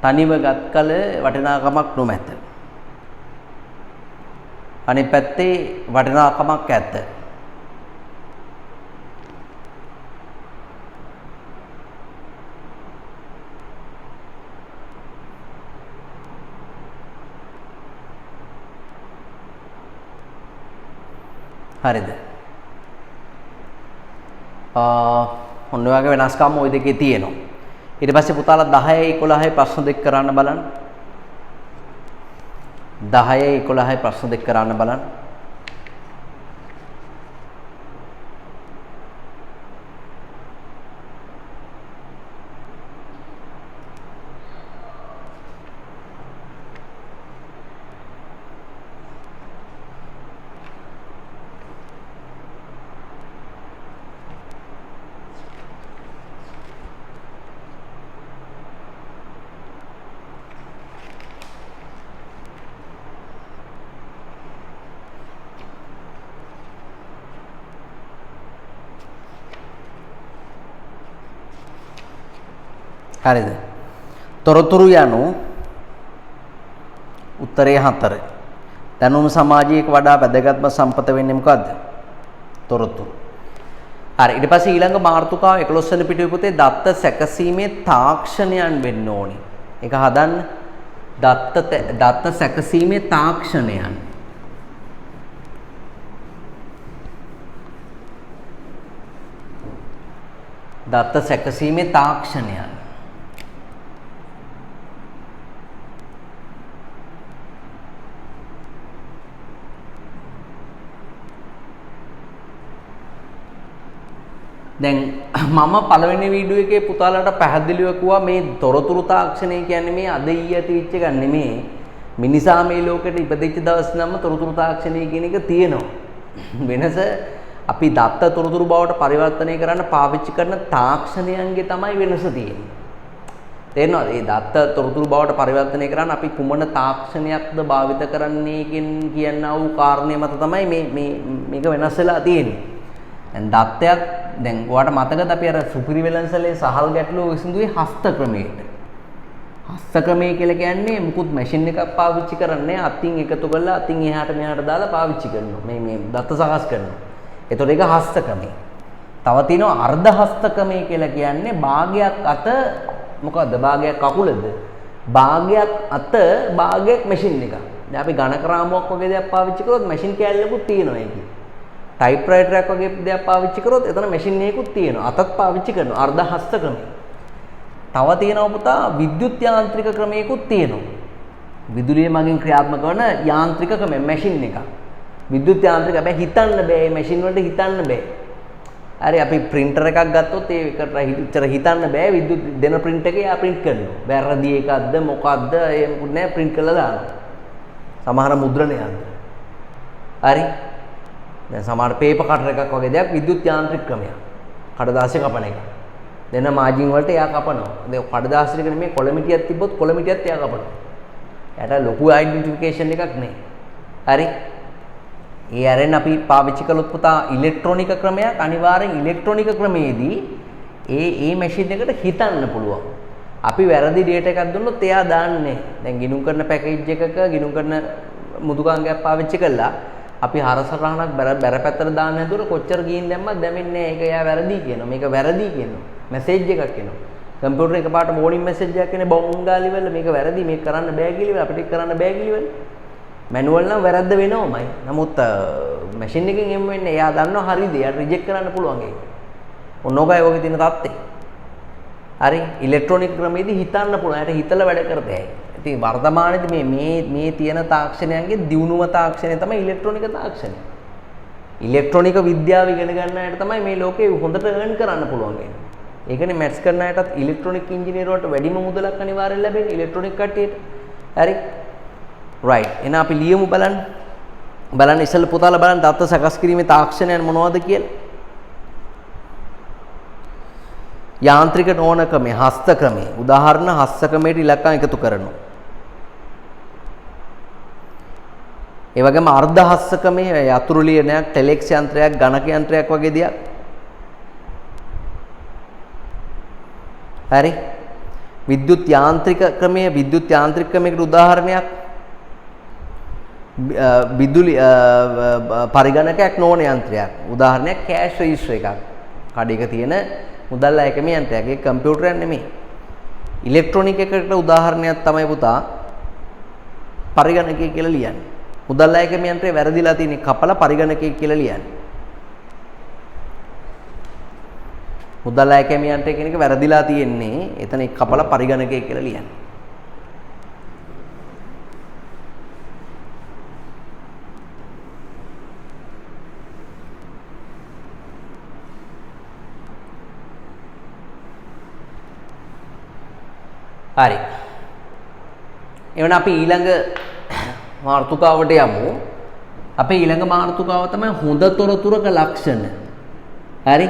තනිව ගත් කල වටිනාකමක් නොමැත. අනිත් පැත්තේ වටිනාකමක් ඇත. හරිද? ඔන්න ඔය වගේ වෙනස්කම් ওই දෙකේ තියෙනවා. ඊට පස්සේ පුතාලා 10 11 ප්‍රශ්න දෙක කරන්න බලන්න. 10 11 ප්‍රශ්න දෙක කරන්න බලන්න. හරිද? තොරතුරු යනු උත්තරේ 4. දැනුම සමාජයක වඩා වැදගත්ම සම්පත වෙන්නේ මොකද්ද? තොරතුරු. හරි. ඊට පස්සේ ඊළඟ මාතෘකාව 11 වෙනි පිටුවේ පුතේ දත්ත සැකසීමේ තාක්ෂණයන් වෙන්න ඕනේ. ඒක හදන්න. දත්ත සැකසීමේ තාක්ෂණයන්. දත්ත සැකසීමේ තාක්ෂණයන්. දැන් මම පළවෙනි වීඩියෝ එකේ පුතාලට පැහැදිලිව කිව්වා මේ තොරතුරු තාක්ෂණය කියන්නේ මේ අද ඊයේ ඇතිවෙච්ච එකක් නෙමෙයි. මිනිසා මේ ලෝකෙට ඉපදෙච්ච දවස් නම තොරතුරු තාක්ෂණය කියන එක තියෙනවා. වෙනස අපි දත්ත තොරතුරු බවට පරිවර්තනය කරන්න පාවිච්චි කරන තාක්ෂණයන්ගේ තමයි වෙනස තියෙන්නේ. තේරෙනවද? මේ දත්ත තොරතුරු බවට පරිවර්තනය කරන්න අපි කුමන තාක්ෂණයක්ද භාවිත කරන්නේ කියනා වූ කාරණේ මත තමයි මේක වෙනස් වෙලා තියෙන්නේ. දැන් දත්තයක් දැන් ඔයාලට මතකද අපි අර සුපිරිවෙලන්සලේ සහල් ගැටලුව විසඳුවේ හස්ත ක්‍රමයට. හස්ත ක්‍රමය කියලා කියන්නේ මුකුත් මැෂින් එකක් පාවිච්චි කරන්නේ අතින් එකතු කරලා අතින් එහාට මෙහාට දාලා පාවිච්චි කරනවා. මේ දත්ත සකස් කරනවා. ඒතකොට ඒක හස්ත ක්‍රමය. තව තියෙනවා අර්ධ හස්ත ක්‍රමය කියලා කියන්නේ භාගයක් අත මොකද්ද? භාගයක් කකුලද? භාගයක් අත භාගයක් මැෂින් එකක්. දැන් අපි ඝනක රාමුවක් වගේ දෙයක් පාවිච්චි කරොත් මැෂින් කෑල්ලකුත් තියෙනවා ඒකේ. ටයිප්‍රයිටර් එකක් වගේ දෙයක් පාවිච්චි කරොත් එතන මැෂින් එකකුත් තියෙනවා. අතත් පාවිච්චි කරනවා. අර්ධ හස්ත ක්‍රමය. තව තියෙනවා පුතා විද්‍යුත් යාන්ත්‍රික ක්‍රමයකුත් තියෙනවා. විදුලිය මගින් ක්‍රියාත්මක වන යාන්ත්‍රික ක්‍රමය මැෂින් එකක්. විද්‍යුත් යාන්ත්‍රික හැබැයි හිතන්න බෑ. මේ මැෂින් වලට හිතන්න බෑ. හරි අපි printer එකක් ගත්තොත් ඒකට ඉතර හිතන්න බෑ. විද්‍යුත් දෙන print එකේ යා print කරනවා. වැරදි එකක්ද මොකක්ද ඒ මොකුත් නෑ print කරලා දානවා. සමහර මුද්‍රණ යන්ත්‍ර. හරි දැන් සමහර පේපර් කටර් එකක් වගේ දෙයක් විද්‍යුත් යාන්ත්‍රික ක්‍රමයක්. කඩදාසිය කපන එක. දෙන මාජින් වලට එයා කපනවා. දැන් කඩදාසියක නෙමෙයි කොළමිටියක් තිබ්බොත් කොළමිටියත් එයා කපනවා. එයාට ලොකු අයිඩෙන්ටිෆිකේෂන් එකක් නැහැ. හරි. ඒ ඇරෙන් අපි පාවිච්චි කළොත් පුතා ඉලෙක්ට්‍රොනික ක්‍රමයක් අනිවාර්යෙන් ඉලෙක්ට්‍රොනික ක්‍රමයේදී ඒ මැෂින් එකට හිතන්න පුළුවන්. අපි වැරදි ඩේටා එකක් දුන්නොත් එයා දාන්නේ. දැන් ගිණුම් කරන පැකේජ් එකක ගිණුම් කරන මුදුකාංගයක් පාවිච්චි කළා අපි හරසරහනක් බැර පැත්තට දාන්න හැදුවට කොච්චර ගිහින් දැම්මත් දැනෙන්නේ නැහැ. ඒක එයා වැරදි කියනවා. මේක වැරදි කියනවා. මැසේජ් එකක් එනවා. කම්පියුටර් එකපාරට වෝනින් මැසේජ් එකක් එන්නේ බොංගාලි වල මේක වැරදි මේක කරන්න බෑ කියලා අපිට කරන්න බෑ කියලා. මැනුවල් නම් වැරද්ද වෙනවමයි. නමුත් මැෂින් එකෙන් එම් වෙන්නේ එයා දන්නවා හරිද? එයාට රිජෙක්ට් කරන්න පුළුවන් ඒක. ඔන්නෝගයි ඔගේ තියෙන தත්ත්වය. හරි ඉලෙක්ට්‍රොනික ක්‍රමයේදී හිතන්න පුළුවන්. එයාට හිතලා වැඩ කරතේ. ඉතින් වර්තමානයේදී මේ තියෙන තාක්ෂණයන්ගේ දියුණුව තාක්ෂණය තමයි ඉලෙක්ට්‍රොනික තාක්ෂණය. ඉලෙක්ට්‍රොනික විද්‍යාව ඉගෙන ගන්න අයට තමයි මේ ලෝකේ හොඳට earn කරන්න පුළුවන් වෙන්නේ. ඒකනේ මැත්ස් කරන අයටත් ඉලෙක්ට්‍රොනික ඉංජිනේරුවන්ට වැඩිම මුදලක් අනිවාර්යෙන් ලැබෙන්නේ ඉලෙක්ට්‍රොනික කට්ටියට. හරි. right. එහෙනම් අපි ලියමු බලන්න. බලන්න ඉස්සෙල්ලා පුතාලා බලන්න දත්ත සකස් කිරීමේ තාක්ෂණයන් මොනවද කියලා. යාන්ත්‍රික නෝනකමේ හස්තක්‍රමේ උදාහරණ හස්තක්‍රමයට ඉලක්කම් එකතු කරනවා. ඒ වගේම අර්ධ හස්තක්‍රමේ යතුරු ලියනයක් ටෙලෙක්ස් යන්ත්‍රයක් ගණක යන්ත්‍රයක් වගේ දෙයක්. හරි. විද්‍යුත් යාන්ත්‍රික ක්‍රමයේ විද්‍යුත් යාන්ත්‍රික ක්‍රමයකට උදාහරණයක් විදුලි පරිගණකයක් නොවන යන්ත්‍රයක්. උදාහරණයක් කෑෂ් රෙජිස්ටර් එකක්. කඩේක තියෙන මුදල් ලැයකම යන්ත්‍රයක්. ඒක කම්පියුටරයක් නෙමෙයි. ඉලෙක්ට්‍රොනික එකකට උදාහරණයක් තමයි පුතා පරිගණකය කියලා ලියන්නේ. මුදල් ලැයකම යන්ත්‍රේ වැරදිලා තියෙන කපලා පරිගණකය කියලා ලියන්නේ. මුදල් ලැයකම යන්ත්‍රය කියන එක වැරදිලා තියෙන්නේ. එතන කපලා පරිගණකය කියලා ලියන්නේ. හරි. එවන අපි ඊළඟ මාතෘකාවට යමු. අපේ ඊළඟ මාතෘකාව තමයි හොඳ තොරතුරක ලක්ෂණ. හරි.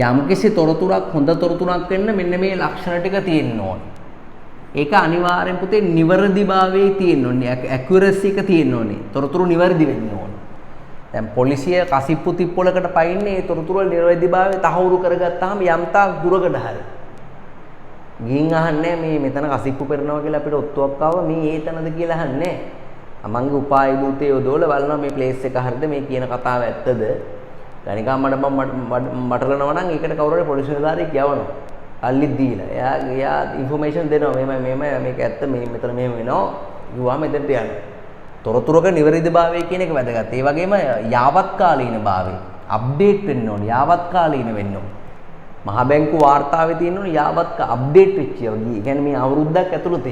යම්කිසි තොරතුරක් හොඳ තොරතුරක් වෙන්න මෙන්න මේ ලක්ෂණ ටික තියෙන්න ඕනේ. ඒක අනිවාර්යෙන් පුතේ නිවැරදිභාවයේ තියෙන්න ඕනේ. ඇකියුරසි එක තියෙන්න ඕනේ. තොරතුරු නිවැරදි වෙන්න ඕනේ. දැන් පොලිසිය කසිප්පු තිප්පොලකට පයින්නේ ඒ තොරතුරු වල නිවැරදිභාවය තහවුරු කරගත්තාම යම් තාක් දුරකට හරියි. ගින් අහන්නේ මේ මෙතන කසිප්පු පෙරනවා කියලා අපිට ඔත්තුවක් ආව මේ ඒ තැනද කියලා අහන්නේ. අමංගේ උපාය දූතේ යොදවල බලනවා මේ ප්ලේස් එක හරියද මේ කියන කතාව ඇත්තද? ගණිකා මට කරනවා නම් ඒකට කවුරු හරි පොලිස් නිලධාරියෙක් යවනවා. අල්ලි දීලා. එයා ඉන්ෆර්මේෂන් දෙනවා මෙහෙම මේක ඇත්ත මේ මෙතන මෙහෙම වෙනවා. යුවා මෙතනට යන්න. තොරතුරක නිවැරදිභාවය කියන එක වැදගත්. ඒ වගේම යාවත්කාලීනභාවය අප්ඩේට් වෙන්න ඕනේ. යාවත්කාලීන වෙන්න ඕනේ. මහ බැංකු වාර්තාවේ තියෙනුනේ යාවත්ක අප්ඩේට් වෙච්ච ඒවා. ඒ කියන්නේ මේ අවුරුද්දක් ඇතුළත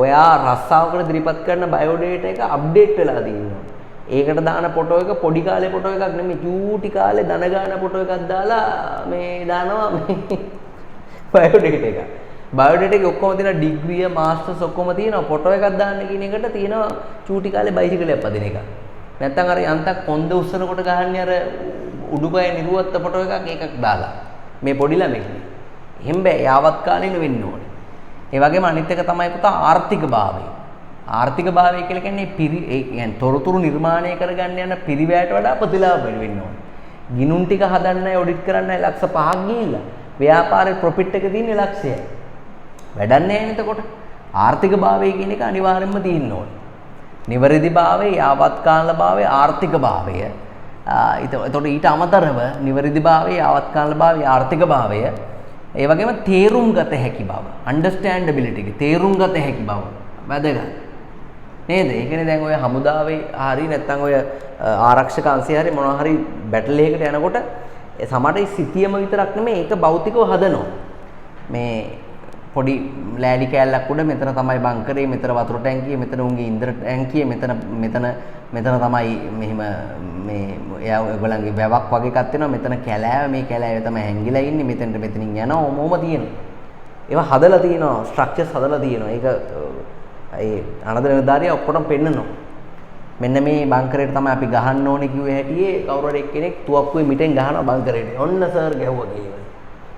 ඔයා රස්සාවකට ඉදිරිපත් කරන බයෝඩේටා එක අප්ඩේට් වෙලා තියෙනවා. ඒකට දාන ෆොටෝ එක පොඩි කාලේ ෆොටෝ එකක් නෙමෙයි චූටි කාලේ දන ගන්න ෆොටෝ එකක් දාලා මේ දානවා මේ බයෝඩේටා එක. බයෝඩේටා එකේ ඔක්කොම තියෙන ඩිග්‍රිය මාස්ටර්ස් ඔක්කොම තියෙනවා. ෆොටෝ එකක් දාන්න කියන එකට තියෙනවා චූටි කාලේ බයිසිකලයක් පදින එක. නැත්තම් අර යන්තක් කොන්ද උස්සනකොට ගහන්නේ අර උඩුකය නිරුවත්ත ෆොටෝ එකක් දාලා මේ පොඩි ළමෙක්. එහෙම බෑ යාවත්කාලින වෙන්න ඕනේ. ඒ වගේම අනිත් එක තමයි පුතා ආර්ථික භාවය. ආර්ථික භාවය කියලා කියන්නේ තොරතුරු නිර්මාණය කරගන්න යන පිරිවැයට වඩා ප්‍රතිලාභ වෙන්න ඕනේ. ගිනුම් ටික හදන්නයි ඔඩිට් කරන්නයි ලක්ෂ 5ක් ගිහිල්ලා ව්‍යාපාරේ ප්‍රොෆිට් එක තියෙන්නේ ලක්ෂයයි. වැඩක් නැහැ නේද කොට? ආර්ථික භාවය කියන එක අනිවාර්යයෙන්ම තියෙන්න ඕනේ. නිවැරදි භාවය, යාවත්කාල භාවය, ආර්ථික භාවය. එතකොට ඊට අමතරව නිවැරදි භාවය, යාවත්කාල භාවය, ආර්ථික භාවය, ඒ වගේම තේරුම් ගත හැකි බව, අන්ඩර්ස්ටෑන්ඩබිලිටි එක, තේරුම් ගත හැකි බව වැදගත්. නේද? ඒ කියන්නේ දැන් ඔය හමුදාවේ හරි නැත්නම් ඔය ආරක්ෂක අංශය හරි මොනවා හරි බැටල් එකකට යනකොට සමහරට සිතියම විතරක් නෙමෙයි ඒක භෞතිකව හදනවා. මේ පොඩි ලෑලි කෑල්ලක් උඩ මෙතන තමයි බංකරේ, මෙතන වතුර ටැංකිය, මෙතන උන්ගේ ඉන්ධන ටැංකිය, මෙතන තමයි මෙහිම මේ එයා ඔයගොල්ලන්ගේ වැවක් වගේ එකක් තියෙනවා. මෙතන කැලෑව, මේ කැලෑවේ තමයි හැංගිලා ඉන්නේ. මෙතනින් යනවා ඔමම තියෙනවා. ඒවා හදලා තියෙනවා, ස්ට්‍රක්චර්ස් හදලා තියෙනවා. ඒක ඒ අනදර නිලධාරිය ඔක්කොටම පෙන්නනවා. මෙන්න මේ බංකරේට තමයි අපි ගහන්න ඕනේ කිව්වේ හැටියේ කවුරු හරි එක්කෙනෙක් තුවක්කුවේ මිටෙන් ගහනවා බංකරේට. ඔන්න සර් ගැහුවා කියලා.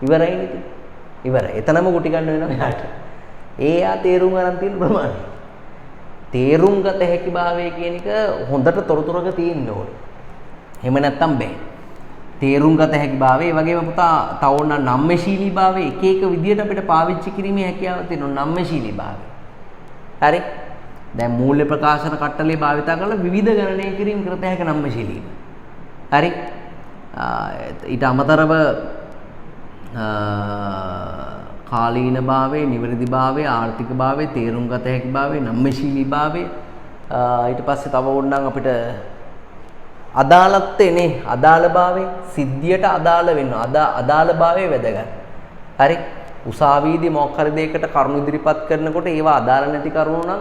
ඉවරයි නේද? ඉවරයි. එතනම කුටි ගන්න වෙනවා යාට. යා තේරුම් ගන්න තියෙන ප්‍රමාණය. තේරුම් ගත හැකි භාවය කියන එක හොඳට තොරතුරක තියෙන්න ඕනේ. එහෙම නැත්තම් බෑ. තේරුම් ගත හැකි භාවය, ඒ වගේම පුතා තව ඕන නම්මශීලී භාවය එක විදියට අපිට පාවිච්චි කිරීමේ හැකියාව තියෙනවා. නම්මශීලී භාවය. හරි. දැන් මූල්‍ය ප්‍රකාශන කට්ටලේ භාවිතා කරලා විවිධ ගණනය කිරීම කරත හැකි නම්‍යශීලීව. හරි. ඊට අමතරව කාලීන භාවය, නිවැරදි භාවය, ආර්ථික භාවය, තේරුම් ගත හැකි භාවය, නම්‍යශීලී භාවය, ඊට පස්සේ තව ඕනනම් අපිට අදාළත්වනේ, අදාළභාවය, සිද්ධියට අදාළ වෙනවා. අදාළභාවය වැදගත්. හරි. උසාවියේදී මොකක් හරි දෙයකට කරුණු ඉදිරිපත් කරනකොට ඒවා අදාළ නැති කරුණු නම්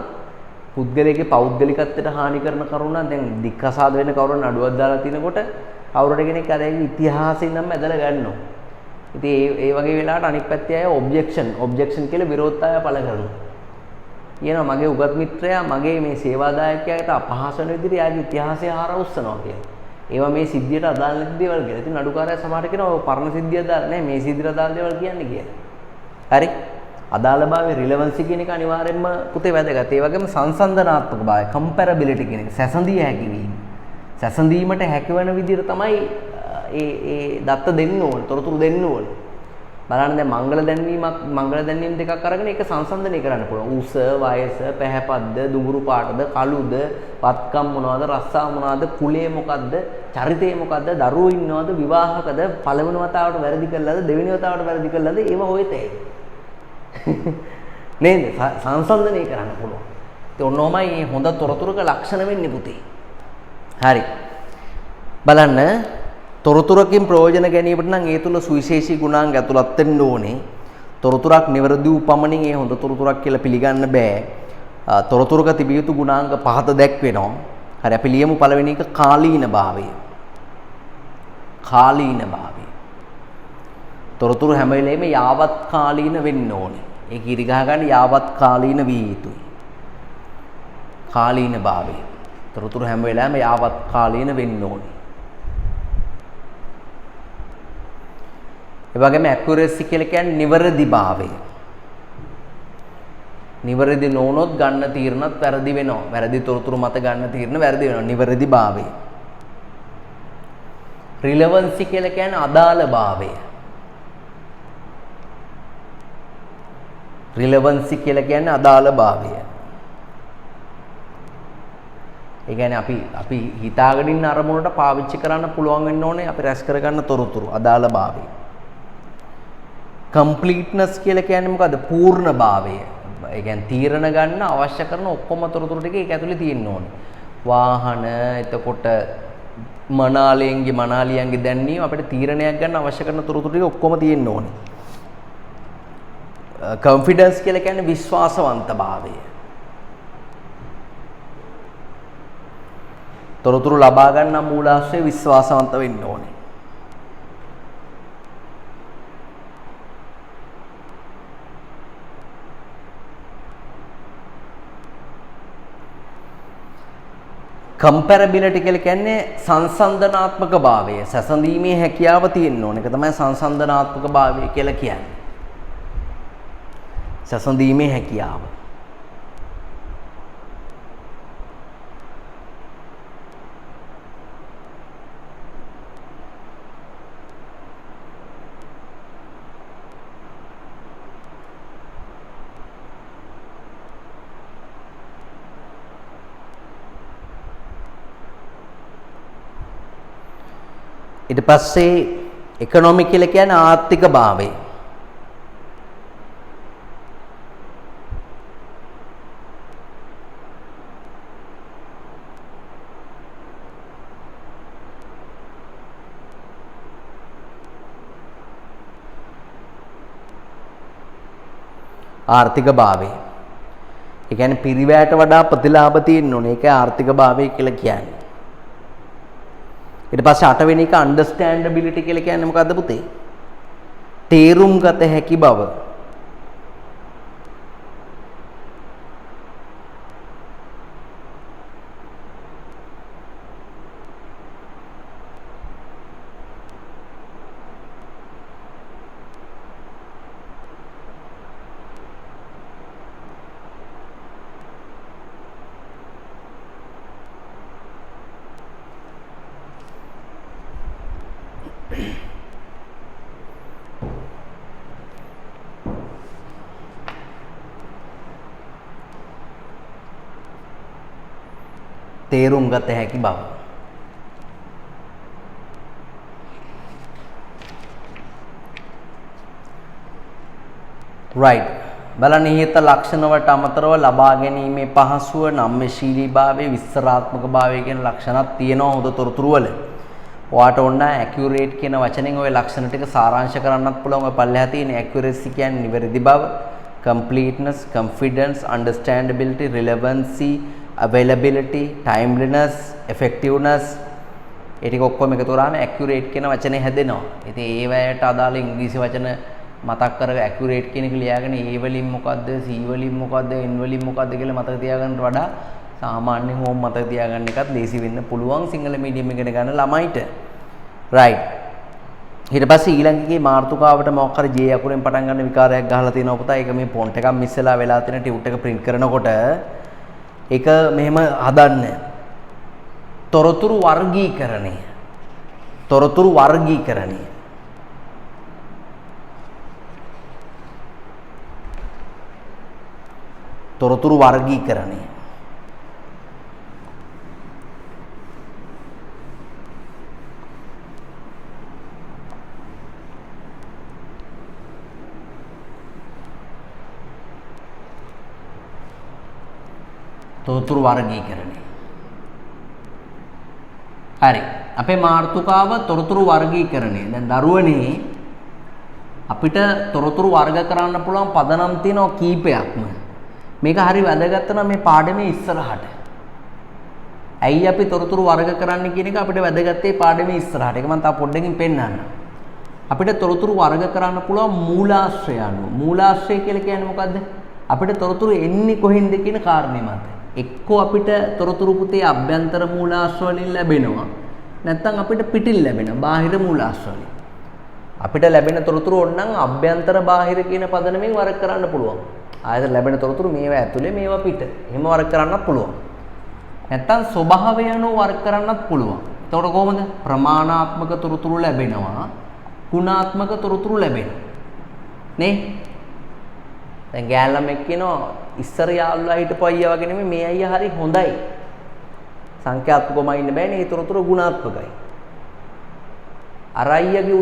පුද්ගලයාගේ පෞද්ගලිකත්වයට හානි කරන කරුණු නම් දැන් දික්කසාද වෙන කරුණු නඩුවක් දාලා තිනකොට කවුරුද කෙනෙක් අර ඒකේ ඉතිහාසයෙන් නම් ඇදලා ගන්නවා. ඉතින් ඒ වගේ වෙලාවට අනිත් පැත්තේ අය ඔබ්ජෙක්ෂන් කියලා විරෝධතාවය පළ කරනවා. කියනවා මගේ උගත් මිත්‍රයා මගේ මේ සේවාදායකයාට අපහාස වෙන විදිහට යාගේ ඉතිහාසය හරවස්සනවා කියලා. ඒවා මේ සිද්ධියට අදාළ නැති දේවල් කියලා. ඉතින් නඩුකාරයා සමහරට කියනවා ඔය පරණ සිද්ධිය අදාළ නැහැ මේ සිද්ධියට අදාළ දේවල් කියන්නේ කියලා. හරි. අදාළභාවය රිලෙවන්සි කියන එක අනිවාර්යයෙන්ම පුතේ වැදගත්. ඒ වගේම සංසන්දනාත්මක භාවය කම්පැරබිලිටි කියන එක සැසඳිය හැකි වීම. සැසඳීමට හැකිවන විදිහට තමයි ඒ දත්ත දෙන්න ඕන, තොරතුරු දෙන්න ඕන. බලන්න දැන් මංගල දැන්වීම දෙකක් අරගෙන ඒක සංසන්දනය කරන්න පුළුවන්. උස, වයස, පැහැපත්ද, දුඹුරු පාටද, කළුද, වත්කම් මොනවද, රස්සා මොනවද, කුලය මොකද්ද, චරිතය මොකද්ද, දරුවෝ ඉන්නවද, විවාහකද, පළවෙනි වතාවට වැරදි කළාද, දෙවෙනි වතාවට වැරදි කළාද, ඒව හොයතේ. නේද? සංසන්දනය කරන්න පුළුවන්. ඒ ඔන්නෝමයි මේ හොඳ තොරතුරුක ලක්ෂණ වෙන්නේ පුතේ. හරි. බලන්න තොරතුරකින් ප්‍රයෝජන ගැනීමට නම් ඒ තුල සුවිශේෂී ගුණාංග ඇතුළත් වෙන්න ඕනේ. තොරතුරක් නිවැරදි වූ පමණින් ඒ හොඳ තොරතුරක් කියලා පිළිගන්න බෑ. තොරතුරක තිබිය යුතු ගුණාංග පහත දැක්වෙනවා. හරි අපි ලියමු පළවෙනි එක කාලීන භාවය. කාලීන භාවය. තොරතුරු හැම වෙලේම යාවත් කාලීන වෙන්න ඕනේ. ඒක ඉරි ගහ ගන්න යාවත් කාලීන විය යුතුයි. කාලීන භාවය. තොරතුරු හැම වෙලාවෙම යාවත් කාලීන වෙන්න ඕනේ. ඒ වගේම ඇකියුරසි කියලා කියන්නේ නිවැරදි භාවය. නිවැරදි නොවුනොත් ගන්න තීරණත් වැරදි වෙනවා. වැරදි තොරතුරු මත ගන්න තීරණ වැරදි වෙනවා. නිවැරදි භාවය. රිලෙවන්සි කියලා කියන්නේ අදාළ භාවය. රිලෙවන්සි කියලා කියන්නේ අදාළ භාවය. ඒ කියන්නේ අපි හිතාගෙන ඉන්න අරමුණට පාවිච්චි කරන්න පුළුවන් වෙන්න ඕනේ අපි රැස් කරගන්න තොරතුරු අදාළ භාවය. කම්ප්ලීට්නස් කියලා කියන්නේ මොකද්ද? පූර්ණ භාවය. ඒ කියන්නේ තීරණ ගන්න අවශ්‍ය කරන ඔක්කොම තොරතුරු ටික ඒක ඇතුලේ තියෙන්න ඕනේ. වාහන, එතකොට මනාලියන්ගේ දැන්වීම අපිට තීරණයක් ගන්න අවශ්‍ය කරන තොරතුරු ටික ඔක්කොම තියෙන්න ඕනේ. කොන්ෆිඩන්ස් කියලා කියන්නේ විශ්වාසවන්ත භාවය. තොරතුරු ලබා ගන්න මූලාශ්‍රය විශ්වාසවන්ත වෙන්න ඕනේ. කම්පැරබිලිටි කියලා කියන්නේ සංසන්දනාත්මක භාවය. සැසඳීමේ හැකියාව තියෙන්න ඕනේ. ඒක තමයි සංසන්දනාත්මක භාවය කියලා කියන්නේ. සැසඳීමේ හැකියාව. ඊට පස්සේ ඉකොනොමි කියලා කියන්නේ ආර්ථික භාවය. ආර්ථික භාවය. ඒ කියන්නේ පිරිවැයට වඩා ප්‍රතිලාභ තියෙන්න ඕනේ. ඒක ආර්ථික භාවය කියලා කියන්නේ. ඊට පස්සේ 8 වෙනි එක අන්ඩර්ස්ටෑන්ඩබිලිටි කියලා කියන්නේ මොකද්ද පුතේ? තේරුම් ගත හැකි බව. තේරුම් ගත හැකි බව. right බලන්න ඉහත ලක්ෂණ වලට අමතරව ලබා ගැනීමේ පහසුව නම්‍යශීලීභාවය විස්තරාත්මකභාවය කියන ලක්ෂණත් තියෙනවා හොඳ තොරතුරු වල. ඔයාට ඕන accurate කියන වචනෙන් ওই ලක්ෂණ ටික සාරාංශ කරන්නත් පුළුවන්. ඔය පල්ලෙහා තියෙන accuracy කියන්නේ නිවැරදි බව, completeness, confidence, understandability, relevancy, availability, timeliness, effectiveness ඒ ටික ඔක්කොම එකතු කරාම accurate කියන වචනේ හැදෙනවා. ඉතින් ඒ වලට අදාළ ඉංග්‍රීසි වචන මතක් කරගෙන accurate කියන එක ලියාගෙන A වලින් මොකද්ද C වලින් මොකද්ද N වලින් මොකද්ද කියලා මතක තියාගන්නට වඩා සාමාන්‍යයෙන් ඕම් මතක තියාගන්න එකත් ලේසි වෙන්න පුළුවන් සිංහල මීඩියම් ඉගෙන ගන්න ළමයිට. right ඊට පස්සේ ඊළඟකේ මාතෘකාවට මොකක් හරි J අකුරෙන් පටන් ගන්න විකාරයක් ගහලා තියෙනවා පුතා. ඒක මේ ෆොන්ට් එකක් මිස් වෙලා තියෙන ටියුට් එක print කරනකොට ඒක මෙහෙම හදන්න. තොරතුරු වර්ගීකරණය. තොරතුරු වර්ගීකරණය. තොරතුරු වර්ගීකරණය. තොරතුරු වර්ගීකරණය. හරි. අපේ මාතෘකාව තොරතුරු වර්ගීකරණය. දැන් දරුවනේ අපිට තොරතුරු වර්ග කරන්න පුළුවන් පදනම් තියෙනවා කීපයක්ම. මේක හරි වැදගත් වෙනවා මේ පාඩමේ ඉස්සරහට. ඇයි අපි තොරතුරු වර්ග කරන්න කියන එක අපිට වැදගත් ඒ පාඩමේ ඉස්සරහට. ඒක මම තා පොඩ්ඩකින් පෙන්නන්න. අපිට තොරතුරු වර්ග කරන්න පුළුවන් මූලාශ්‍රය අනුව. මූලාශ්‍රය කියලා කියන්නේ මොකද්ද? අපිට තොරතුරු එන්නේ කොහෙන්ද කියන කාරණේ මත. එක්කෝ අපිට තොරතුරු පුතේ අභ්‍යන්තර මූලාශ්‍ර වලින් ලැබෙනවා. නැත්නම් අපිට පිටින් ලැබෙන බාහිර මූලාශ්‍ර වලින්. අපිට ලැබෙන තොරතුරු ඕනනම් අභ්‍යන්තර බාහිර කියන පදනමෙන් වර්ග කරන්න පුළුවන්. ආයෙත් ලැබෙන තොරතුරු මේවා ඇතුලේ මේවා පිට. එහෙම වර්ග කරන්නත් පුළුවන්. නැත්නම් ස්වභාවය අනුව වර්ග කරන්නත් පුළුවන්. එතකොට කොහොමද? ප්‍රමාණාත්මක තොරතුරු ලැබෙනවා. ගුණාත්මක තොරතුරු ලැබෙනවා. නේ? දැන් ගෑල්ලම එක්කිනෝ ඉස්සර යාළුවා හිටපු අයියා වගේ නෙමෙයි මේ අයියා හරි හොඳයි. සංඛ්‍යාත්මකවම ඉන්න බෑනේ ඒ තොරතුරු ගුණාත්මකයි. අර අයියාගේ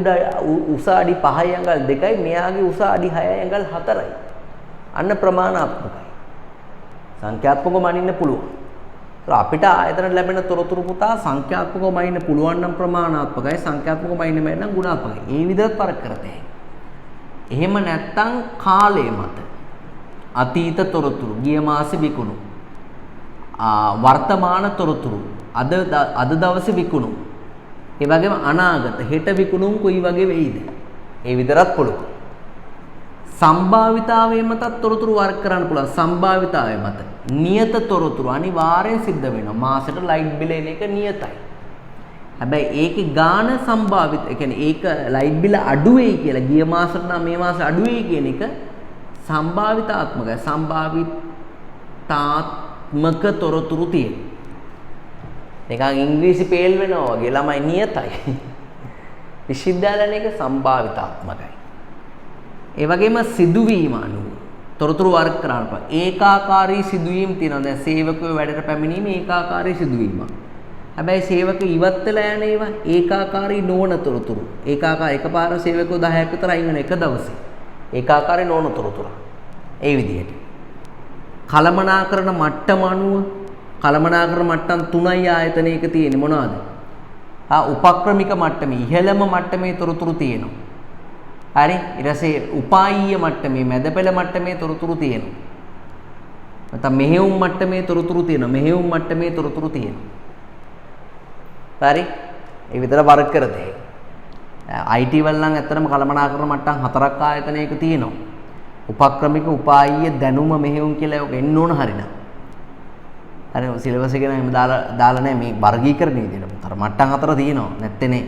උස අඩි 5යි අඟල් 2යි මෙයාගේ උස අඩි 6යි අඟල් 4යි. අන්න ප්‍රමාණාත්මකයි. සංඛ්‍යාත්මකවම අනින්න පුළුවන්. ඒත් අපිට ආයතන ලැබෙන තොරතුරු පුතා සංඛ්‍යාත්මකවම අනින්න පුළුවන් නම් ප්‍රමාණාත්මකයි සංඛ්‍යාත්මකවම අනින්න බැරි නම් ගුණාත්මකයි. ඒ විදිහට පරක් කරතේ. එහෙම නැත්තම් කාලය මත අතීත තොරතුරු ගිය මාසේ විකුණු වර්තමාන තොරතුරු අද දවසේ විකුණු ඒ වගේම අනාගත හෙට විකුණුම් කොයි වගේ වෙයිද ඒ විතරක් පුළුවන්. සම්භාවිතාවයේ මතත් තොරතුරු වර්ග කරන්න පුළුවන්. සම්භාවිතාවයේ මත නියත තොරතුරු අනිවාර්යෙන් සිද්ධ වෙනවා. මාසෙට ලයිට් බිල එන එක නියතයි. හැබැයි ඒකේ ගාන සම්භාවිත ඒ කියන්නේ ඒක ලයිට් බිල අඩු වෙයි කියලා ගිය මාසෙට නම් මේ මාසෙ අඩු වෙයි කියන එක සම්භාවිතාත්මකයි. සම්භාවිතාත්මක තොරතුරු තියෙන. නිකන් ඉංග්‍රීසි පේල් වෙනවා වගේ ළමයි නියතයි. විශ්වවිද්‍යාලයන් එක සම්භාවිතාත්මකයි. ඒ වගේම සිදුවීම අනුව තොරතුරු වර්ග කරන්න පුළුවන්. ඒකාකාරී සිදුවීම් තියෙනවා. දැන් සේවකයෝ වැඩට පැමිණීම ඒකාකාරී සිදුවීමක්. හැබැයි සේවකයෝ ඉවත් වෙලා යන ඒවා ඒකාකාරී නොවන තොරතුරු. එකපාර සේවකයෝ 10ක් විතර අයින් වෙන එක දවසේ. ඒකාකාරී නොවන තොරතුරු. ඒ විදිහට. කලමනාකරන මට්ටම අනුව කලමනාකරන මට්ටම් 3යි ආයතනයක තියෙන්නේ මොනවද? උපක්‍රමික මට්ටමේ ඉහළම මට්ටමේ තොරතුරු තියෙනවා. හරි ඊට පස්සේ උපායීය මට්ටමේ මැද පෙළ මට්ටමේ තොරතුරු තියෙනවා. නැත්නම් මෙහෙයුම් මට්ටමේ තොරතුරු තියෙනවා. මෙහෙයුම් මට්ටමේ තොරතුරු තියෙනවා. හරි ඒ විතර වර්ග කරතේ. IT වල නම් ඇත්තටම කළමනාකරන මට්ටම් 4ක් ආයතනයක තියෙනවා. උපක්‍රමික උපායීය දැනුම මෙහෙයුම් කියලා එන්න ඕන හරිනම්. හරි සිලබස් එකේ නම් එහෙම දාලා නැහැ මේ වර්ගීකරණය විදියට. අර මට්ටම් 4 තියෙනවා. නැත්තේනේ.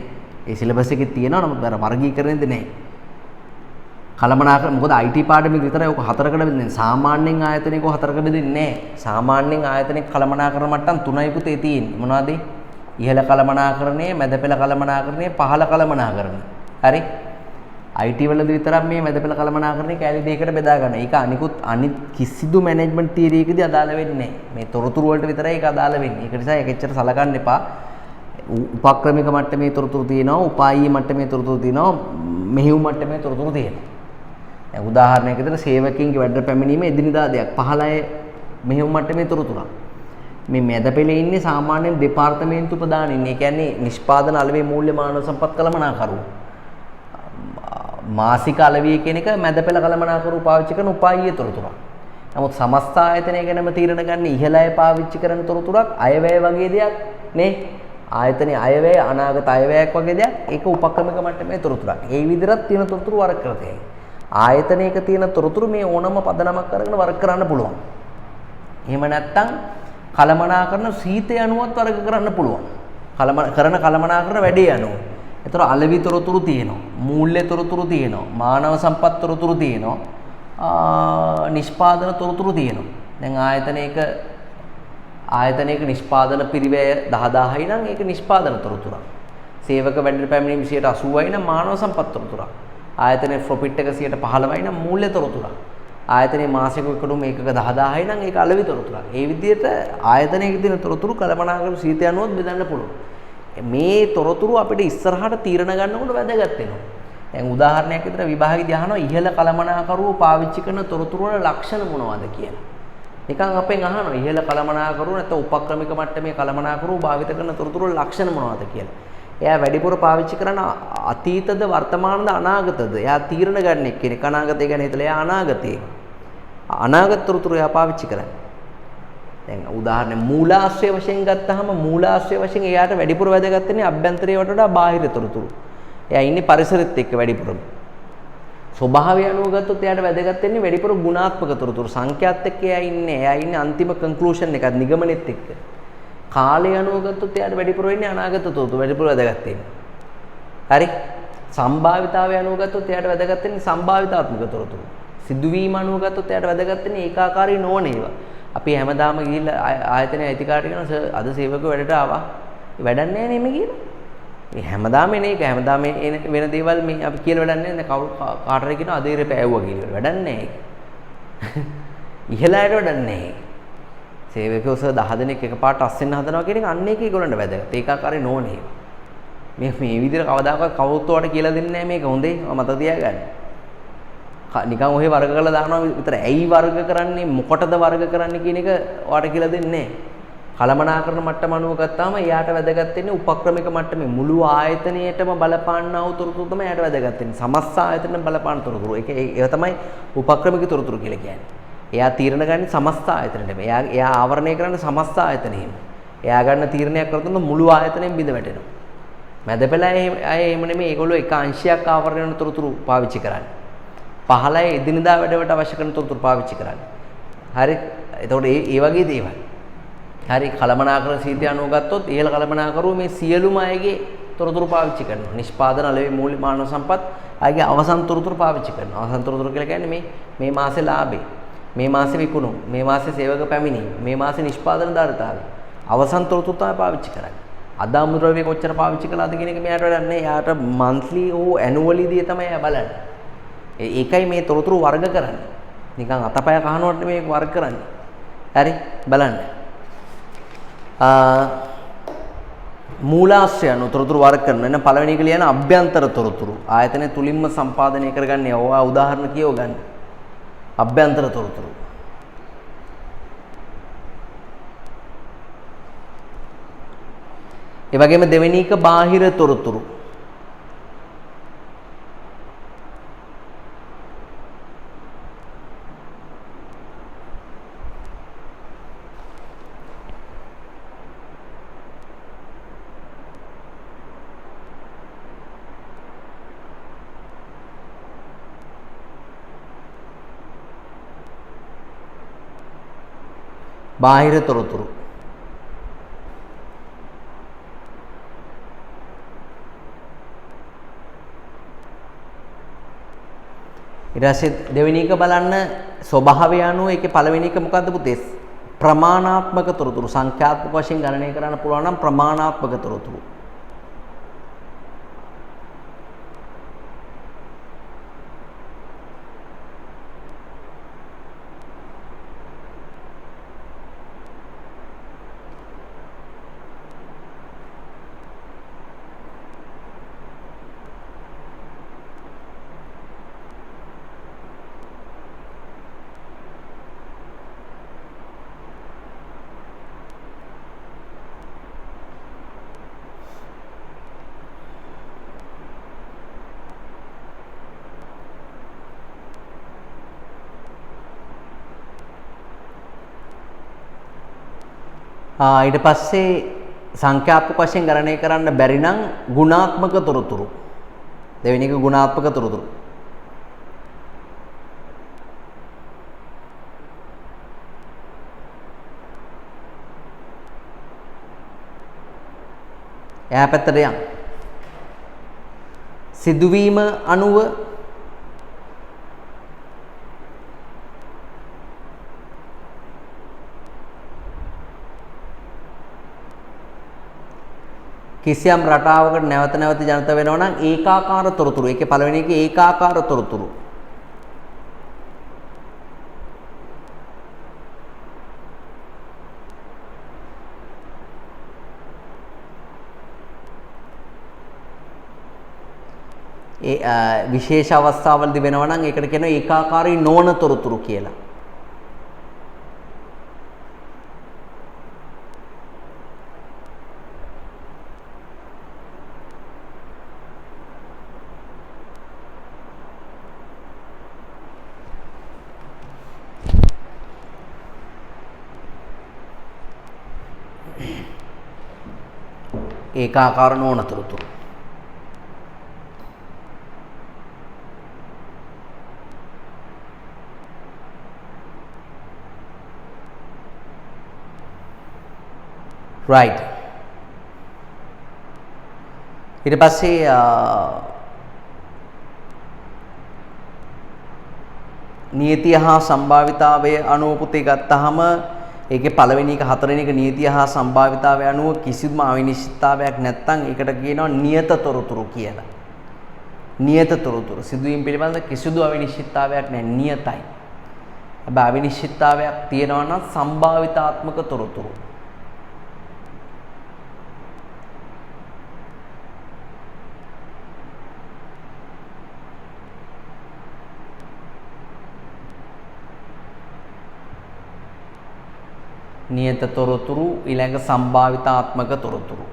ඒ සිලබස් එකේ තියෙනවා නමුත් අර වර්ගීකරණෙද නැහැ. කළමනාකරන මොකද IT පාඩමේ විතරයි ඔක 4කට බෙදෙන්නේ. සාමාන්‍යයෙන් ආයතනයක 4කට බෙදෙන්නේ නැහැ. සාමාන්‍යයෙන් ආයතනයක කළමනාකරන මට්ටම් 3යි පුතේ තියෙන්නේ. මොනවද? ඉහළ කළමනාකරණය, මැද පෙළ කළමනාකරණය, පහළ කළමනාකරණය. හරි? IT වලද විතරක් මේ මැද පෙළ කළමනාකරණය කැලි දෙකකට බෙදා ගන්න. ඒක අනිත් කිසිදු මැනේජ්මන්ට් තියරි එකකදී අදාළ වෙන්නේ නැහැ. මේ තොරතුරු වලට විතරයි ඒක අදාළ වෙන්නේ. ඒක නිසා ඒක එච්චර සලකන්න එපා. උපක්‍රමික මට්ටමේ තොරතුරු තියෙනවා, උපායීය මට්ටමේ තොරතුරු තියෙනවා, මෙහෙයුම් මට්ටමේ තොරතුරු තියෙනවා. දැන් උදාහරණයක් විදිහට සේවකයන්ගේ වැඩ පැමිණීම එදිනදා දෙයක් 15 මෙහෙයුම් මට්ටමේ තොරතුරක්. මේ මැද පෙළේ ඉන්නේ සාමාන්‍යයෙන් දෙපාර්තමේන්තු ප්‍රධාන ඉන්නේ. ඒ කියන්නේ නිෂ්පාදන අලෙවි මූල්‍ය මානව සම්පත් කළමනාකරුවෝ. මාසික අලවිය කියන එක මැද පෙළ කළමනාකරුවෝ පාවිච්චි කරන උපායීය තොරතුරක්. නමුත් සමස්ත ආයතනය ගැනම තීරණ ගන්න ඉහළ අය පාවිච්චි කරන තොරතුරක් අයවැය වගේ දෙයක් නේ. ආයතනයේ අයවැය අනාගත අයවැයක් වගේ දෙයක් ඒක උපක්‍රමික මට්ටමේ තොරතුරක්. ඒ විදිහට තියෙන තොරතුරු වර්ග කරලා තියෙනවා. ආයතනයක තියෙන තොරතුරු මේ ඕනම පදනමක් කරගෙන වර්ග කරන්න පුළුවන්. එහෙම නැත්නම් කළමනාකරන සීතය අනුවත් වර්ග කරන්න පුළුවන්. කළමනාකරන වැඩේ අනුව. ඒතර අලෙවි තොරතුරු තියෙනවා, මූල්‍ය තොරතුරු තියෙනවා, මානව සම්පත් තොරතුරු තියෙනවා, නිෂ්පාදන තොරතුරු තියෙනවා. දැන් ආයතනයක නිෂ්පාදන පිරිවැය 10000යි නම් ඒක නිෂ්පාදන තොරතුරක්. සේවක වැඩ පැමිණීම 80%යි නම් මානව සම්පත් තොරතුරක්. ආයතනයේ ප්‍රොෆිට් එක 15%යි නම් මූල්‍ය තොරතුරක්. ආයතනයේ මාසික විකුණුම ඒකක 10000යි නම් ඒක අලෙවි තොරතුරක්. ඒ විදිහට ආයතනයක තියෙන තොරතුරු කළමනාකරන සීතය අනුව බෙදන්න පුළුවන්. මේ තොරතුරු අපිට ඉස්සරහට තීරණ ගන්නකොට වැදගත් වෙනවා. දැන් උදාහරණයක් විදිහට විභාගෙදී අහනවා ඉහළ කළමනාකරුවෝ පාවිච්චි කරන තොරතුරු වල ලක්ෂණ මොනවද කියලා. නිකන් අපෙන් අහනවා ඉහළ කළමනාකරුවෝ නැත්නම් උපක්‍රමික මට්ටමේ කළමනාකරුවෝ භාවිත කරන තොරතුරු වල ලක්ෂණ මොනවද කියලා. එයා වැඩිපුර පාවිච්චි කරන අතීතද වර්තමානද අනාගතද? එයා තීරණ ගන්න එක්කෙනෙක්. අනාගතය ගැන හිතලා එයා අනාගත තොරතුරු එයා පාවිච්චි කරන්නේ. දැන් උදාහරණ මූලාශ්‍රය වශයෙන් ගත්තාම මූලාශ්‍රය වශයෙන් එයාට වැඩිපුර වැදගත් වෙන්නේ අභ්‍යන්තරයේ වඩා බාහිර තොරතුරු. එයා ඉන්නේ පරිසරෙත් එක්ක වැඩිපුරම. ස්වභාවය අනුව ගත්තොත් එයාට වැදගත් වෙන්නේ වැඩිපුර ගුණාත්මක තොරතුරු. සංඛ්‍යාත් එක්ක එයා ඉන්නේ අන්තිම කන්ක්ලූෂන් එකක් නිගමනෙත් එක්ක. කාලය අනුව ගත්තොත් එයාට වැඩිපුර වෙන්නේ අනාගත තොරතුරු වැඩිපුර වැදගත් වෙන්නේ. හරි? සම්භාවිතාවය අනුව ගත්තොත් එයාට වැදගත් වෙන්නේ සම්භාවිතාත්මක තොරතුරු. සිදුවීම අනුව ගත්තොත් එයාට වැදගත් වෙන්නේ ඒකාකාරී නොවන ඒවා. අපි හැමදාම ගිහිල්ලා ආයතනයේ අයිතිකාරට කියන අද සේවකයෝ වැඩට ආවා. වැඩක් නැහැ නේ මේ කියලා. මේ හැමදාම එන එක හැමදාම වෙන දේවල් මේ අපි කියලා වැඩක් නැහැ. දැන් කවුරු කාටරි කියනවා අද ඉරේ පෑවුවා කියලා. වැඩක් නැහැ. ඉහළට වැඩක් නැහැ. සේවකයෝ 10 දෙනෙක් එකපාරට අස්සෙන් හදනවා කියන එක අන්න ඒක ඒගොල්ලන්ට වැදගත්. ඒකාකාරී නොවනේ. මේ විදිහට කවදාකවත් කවුරුත් ඔයාලට කියලා දෙන්නේ නැහැ මේක හොඳේ. මතක තියාගන්න. නිකන් ඔහේ වර්ග කරලා දානවා විතර. ඇයි වර්ග කරන්නේ මොකටද වර්ග කරන්නේ කියන එක ඔයාලට කියලා දෙන්නේ නැහැ. කළමනාකරන මට්ටම අනුව ගත්තාම එයාට වැදගත් වෙන්නේ උපක්‍රමික මට්ටමේ මුළු ආයතනයේටම බලපාන තොරතුරු තමයි එයාට වැදගත් වෙන්නේ. සමස්ත ආයතනෙම බලපාන තොරතුරු. ඒක තමයි උපක්‍රමික තොරතුරු කියලා කියන්නේ. එයා තීරණ ගන්න සමස්ත ආයතනෙම. එයා ආවරණය කරන්නේ සමස්ත ආයතනෙම. එයා ගන්න තීරණයක් කරනකොට මුළු ආයතනෙම බිඳ වැටෙනවා. මැද පෙළ අය එහෙම නෙමෙයි. ඒගොල්ලෝ එක අංශයක් ආවරණය කරන තොරතුරු පාවිච්චි කරන්නේ. 15 එදිනදා වැඩවලට අවශ්‍ය කරන තොරතුරු පාවිච්චි කරන්නේ. හරි. එතකොට ඒ වගේ දේවල්. හරි කළමනාකරන සීතය අනුව ගත්තොත් ඉහළ කළමනාකරුවෝ මේ සියලුම අයගේ තොරතුරු පාවිච්චි කරනවා. නිෂ්පාදන අලෙවි මූල්‍ය මානව සම්පත් අයගේ අවසන් තොරතුරු පාවිච්චි කරනවා. අවසන් තොරතුරු කියලා කියන්නේ මේ මාසේ ලාභේ, මේ මාසේ විකුණුම, මේ මාසේ සේවක පැමිණීම, මේ මාසේ නිෂ්පාදන ධාරිතාවය. අවසන් තොරතුරු තමයි පාවිච්චි කරන්නේ. අද අමුද්‍රව්‍ය කොච්චර පාවිච්චි කළාද කියන එක මෙයාට වැඩක් නැහැ. එයාට මන්ත්ලි ඕ ඇනුවලි දී තමයි එයා බලන්නේ. ඒකයි මේ තොරතුරු වර්ග කරන්නේ. නිකන් අතපය කහනවට නෙමෙයි වර්ග කරන්නේ. හරි බලන්න. මූලාශ්‍රය අනුව තොරතුරු වර්ග කරනවා. එන්න පළවෙනි එක ලියන අභ්‍යන්තර තොරතුරු. ආයතනය තුලින්ම සම්පාදනය කරගන්නේ. ඕවා උදාහරණ කියව ගන්න. අභ්‍යන්තර තොරතුරු. ඒ වගේම දෙවෙනි එක බාහිර තොරතුරු. බාහිර තොරතුරු. ඊට පස්සේ දෙවෙනි එක බලන්න ස්වභාවය අනුව ඒකේ පළවෙනි එක මොකද්ද පුතේ? ප්‍රමාණාත්මක තොරතුරු. සංඛ්‍යාත්මක වශයෙන් ගණනය කරන්න පුළුවන් නම් ප්‍රමාණාත්මක තොරතුරු. ඊට පස්සේ සංඛ්‍යාත්මක වශයෙන් ගණනය කරන්න බැරි නම් ගුණාත්මක තොරතුරු. දෙවෙනි එක ගුණාත්මක තොරතුරු. එහා පැත්තට යන්න. සිදුවීම අනුව කිසියම් රටාවකට නැවත නැවත ජනිත වෙනවා නම් ඒකාකාර තොරතුරු. ඒකේ පළවෙනි එකේ ඒකාකාර තොරතුරු. ඒ විශේෂ අවස්ථාවලදී වෙනවා නම් ඒකට කියනවා ඒකාකාරී නොවන තොරතුරු කියලා. ඒකාකාර නොවන තොරතුරු. right. ඊට පස්සේ නියතිය හා සම්භාවිතාවය අනුව පුතේ ගත්තාම ඒකේ පළවෙනි එක හතරවෙනි එක නියතිය හා සම්භාවිතාවය අනුව කිසිම අවිනිශ්චිතතාවයක් නැත්නම් ඒකට කියනවා නියත තොරතුරු කියලා. නියත තොරතුරු සිදුවීම් පිළිබඳ කිසිදු අවිනිශ්චිතතාවයක් නැහැ, නියතයි. හැබැයි අවිනිශ්චිතතාවයක් තියෙනවා නම් සම්භාවිතාත්මක තොරතුරු. නියත තොරතුරු ඊළඟ සම්භාවිතාත්මක තොරතුරු.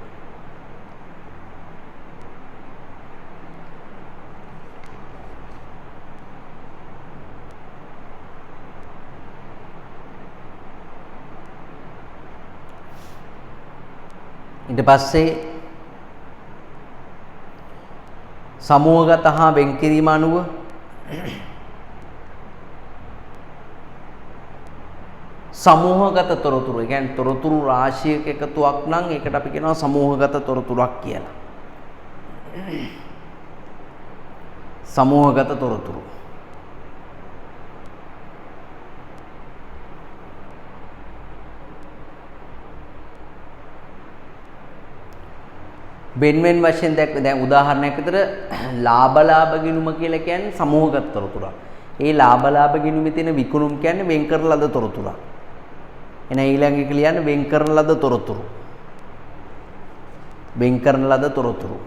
ඊට පස්සේ සමූහගත හා වෙන්කිරීම අනුව සමූහගත තොරතුරු. ඒ කියන්නේ තොරතුරු රාශියක එකතුවක් නම් ඒකට අපි කියනවා සමූහගත තොරතුරක් කියලා. සමූහගත තොරතුරු. වෙන්වෙන් වශයෙන් දැන් උදාහරණයක් විදිහට ලාභ ගිණුම කියලා කියන්නේ සමූහගත තොරතුරක්. ඒ ලාභ ගිණුමේ තියෙන විකුණුම් කියන්නේ වෙන් කරන ලද තොරතුරක්. එන ඊළඟ එක ලියන්නේ වෙන් කරන ලද තොරතුරු. වෙන් කරන ලද තොරතුරු.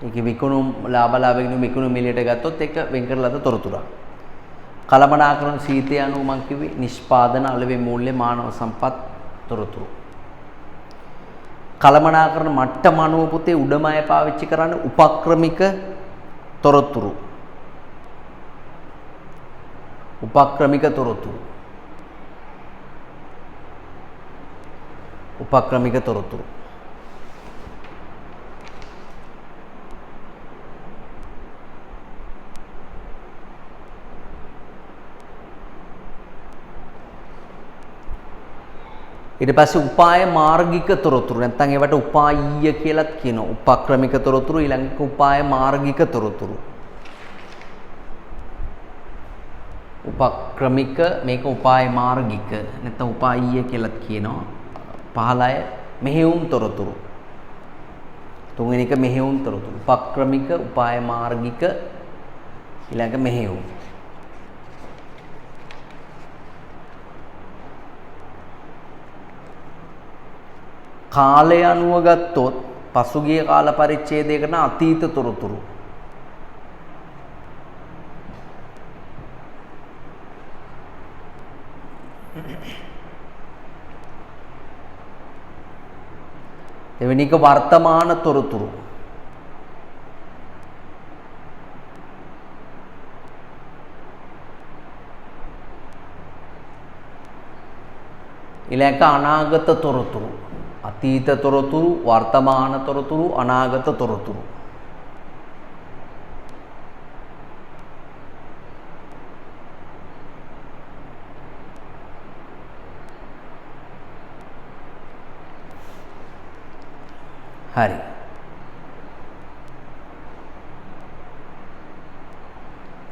ඒකේ විකුණුම් ලාභ ගිණුම විකුණුම මිලියට ගත්තොත් ඒක වෙන් කරන ලද තොරතුරක්. කළමනාකරන සීතය අනුව මම කිව්වේ නිෂ්පාදන අලෙවි මූල්‍ය මානව සම්පත් තොරතුරු. කළමනාකරන මට්ටම අනුව පුතේ උඩම අය පාවිච්චි කරන්නේ උපක්‍රමික තොරතුරු. උපක්‍රමික තොරතුරු. උපක්‍රමික තොරතුරු. ඊට පස්සේ උපාය මාර්ගික තොරතුරු නැත්නම් ඒවට උපායීය කියලාත් කියනවා. උපක්‍රමික තොරතුරු ඊළඟ එක උපාය මාර්ගික තොරතුරු. උපක්‍රමික මේක උපාය මාර්ගික නැත්නම් උපායීය කියලාත් කියනවා. 15 මෙහෙයුම් තොරතුරු. තුන්වෙනි එක මෙහෙයුම් තොරතුරු. උපක්‍රමික උපාය මාර්ගික ඊළඟ මෙහෙයුම්. කාලය අනුව ගත්තොත් පසුගිය කාල පරිච්ඡේදයකට අතීත තොරතුරු. දෙවෙනි එක වර්තමාන තොරතුරු. ඊළඟ අනාගත තොරතුරු. අතීත තොරතුරු, වර්තමාන තොරතුරු, අනාගත තොරතුරු. හරි.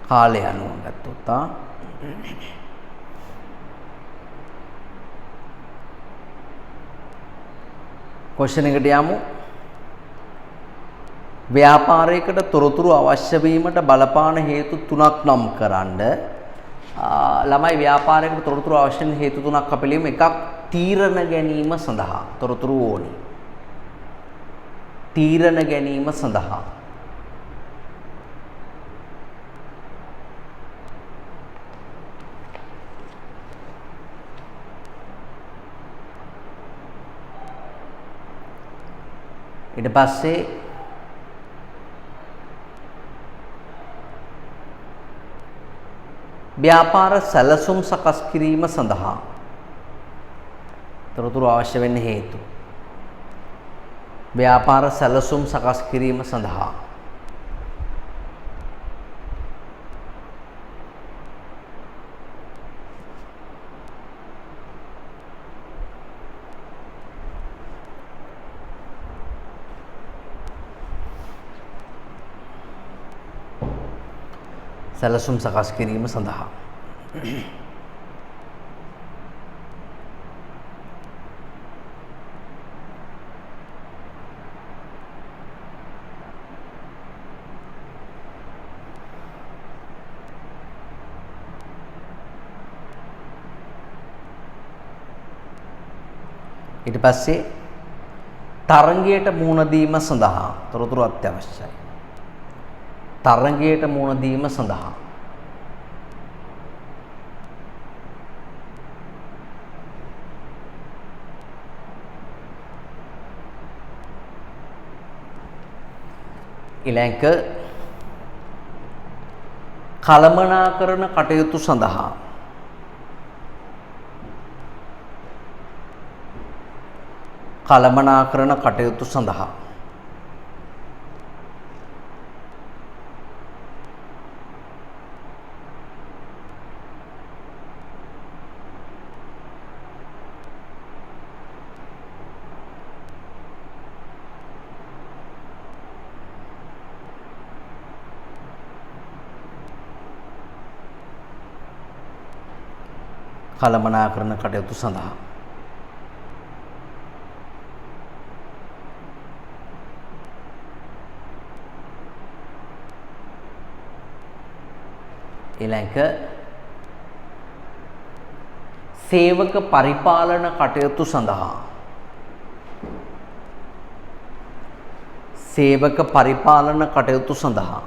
කාලය අනුව ගත්තොත් ක්වෙස්චන් එකට යමු. ව්‍යාපාරයකට තොරතුරු අවශ්‍ය වීමට බලපාන හේතු තුනක් නම් කරන්න. ළමයි ව්‍යාපාරයකට තොරතුරු අවශ්‍ය වෙන හේතු තුනක් අපි ලියමු. එකක් තීරණ ගැනීම සඳහා තොරතුරු ඕනි. තීරණ ගැනීම සඳහා. ඊට පස්සේ ව්‍යාපාර සැලසුම් සකස් කිරීම සඳහා තොරතුරු අවශ්‍ය වෙන්න හේතු. ව්‍යාපාර සැලසුම් සකස් කිරීම සඳහා සැලසුම් සකස් කිරීම සඳහා ඊට පස්සේ තරංගයට මුහුණ දීම සඳහා තොරතුරු අත්‍යවශ්‍යයි. තරංගයට මුහුණ දීම සඳහා ඊළඟ කළමනාකරන කටයුතු සඳහා කළමනාකරන කටයුතු සඳහා කළමනාකරන කටයුතු සඳහා ඊළඟ සේවක පරිපාලන කටයුතු සඳහා සේවක පරිපාලන කටයුතු සඳහා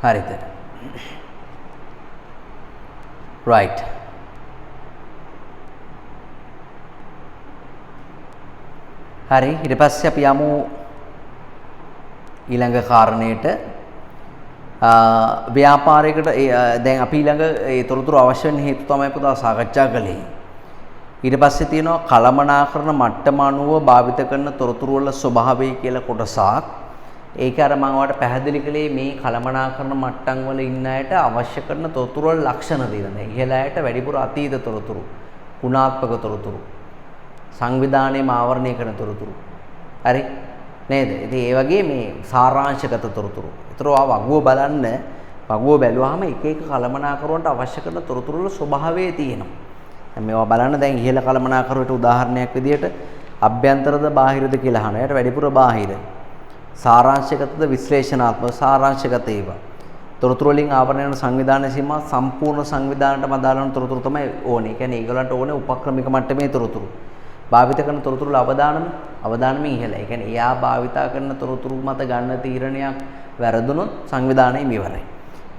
හරිද? right. හරි ඊට පස්සේ අපි යමු ඊළඟ කාරණයට. ව්‍යාපාරයකට දැන් අපි ඊළඟ ඒ තොරතුරු අවශ්‍ය වෙන හේතු තමයි පුතා සාකච්ඡා කළේ. ඊට පස්සේ තියෙනවා කළමනාකරන මට්ටම අනුව භාවිත කරන තොරතුරු වල ස්වභාවය කියලා කොටසක්. ඒක අර මම ඔයාලට පැහැදිලි කළේ මේ කළමනාකරන මට්ටම් වල ඉන්න අයට අවශ්‍ය කරන තොරතුරු වල ලක්ෂණ දෙනවා. දැන් ඉහළ අයට වැඩිපුර අතීත තොරතුරු, ගුණාත්මක තොරතුරු, සංවිධානයේ ආවරණය කරන තොරතුරු. හරි නේද? ඉතින් ඒ වගේ මේ සාරාංශගත තොරතුරු. ඒතර වගුව බලන්න, වගුව බැලුවාම එක එක කළමනාකරුවන්ට අවශ්‍ය කරන තොරතුරු වල ස්වභාවය තියෙනවා. දැන් මේවා බලන්න දැන් ඉහළ කළමනාකරුවට උදාහරණයක් විදියට අභ්‍යන්තරද බාහිරද කියලා අහනවා. එයාට වැඩිපුර බාහිර. සාරාංශගතද විශ්ලේෂණාත්මක සාරාංශගත ඒවා. තොරතුරු වලින් ආවරණය වන සංවිධානය සීමා සම්පූර්ණ සංවිධානයටම අදාළ වන තොරතුරු තමයි ඕනේ. ඒ කියන්නේ ඒගොල්ලන්ට ඕනේ උපක්‍රමික මට්ටමේ තොරතුරු. භාවිත කරන තොරතුරු අවදානම ඉහළයි. ඒ කියන්නේ එයා භාවිතා කරන තොරතුරු මත ගන්න තීරණයක් වැරදුනොත් සංවිධානයේ ඉවරයි.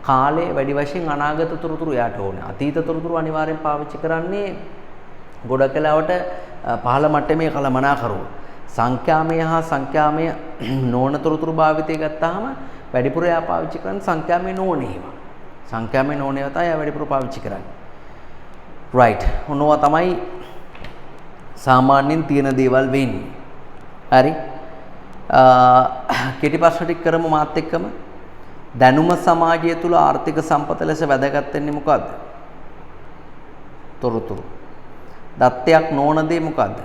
කාලය වැඩි වශයෙන් අනාගත තොරතුරු යාට ඕනේ. අතීත තොරතුරු අනිවාර්යෙන් පාවිච්චි කරන්නේ ගොඩක් වෙලාවට පහළ මට්ටමේ කළමනාකරුවෝ. සංඛ්‍යාමය හා සංඛ්‍යාමය නොවන තොරතුරු භාවිතය ගත්තාම වැඩිපුර එයා පාවිච්චි කරන්නේ සංඛ්‍යාමය නොවන ඒවා. සංඛ්‍යාමය නොවන ඒවා තමයි එයා වැඩිපුර පාවිච්චි කරන්නේ. right. ඔනවා තමයි සාමාන්‍යයෙන් තියෙන දේවල් වෙන්නේ. හරි. කෙටි ප්‍රශ්න ටික කරමු මාත් එක්කම. දැනුම සමාජය තුළ ආර්ථික සම්පත ලෙස වැදගත් වෙන්නේ මොකද්ද? තොරතුරු. දත්තයක් නොවන දේ මොකද්ද?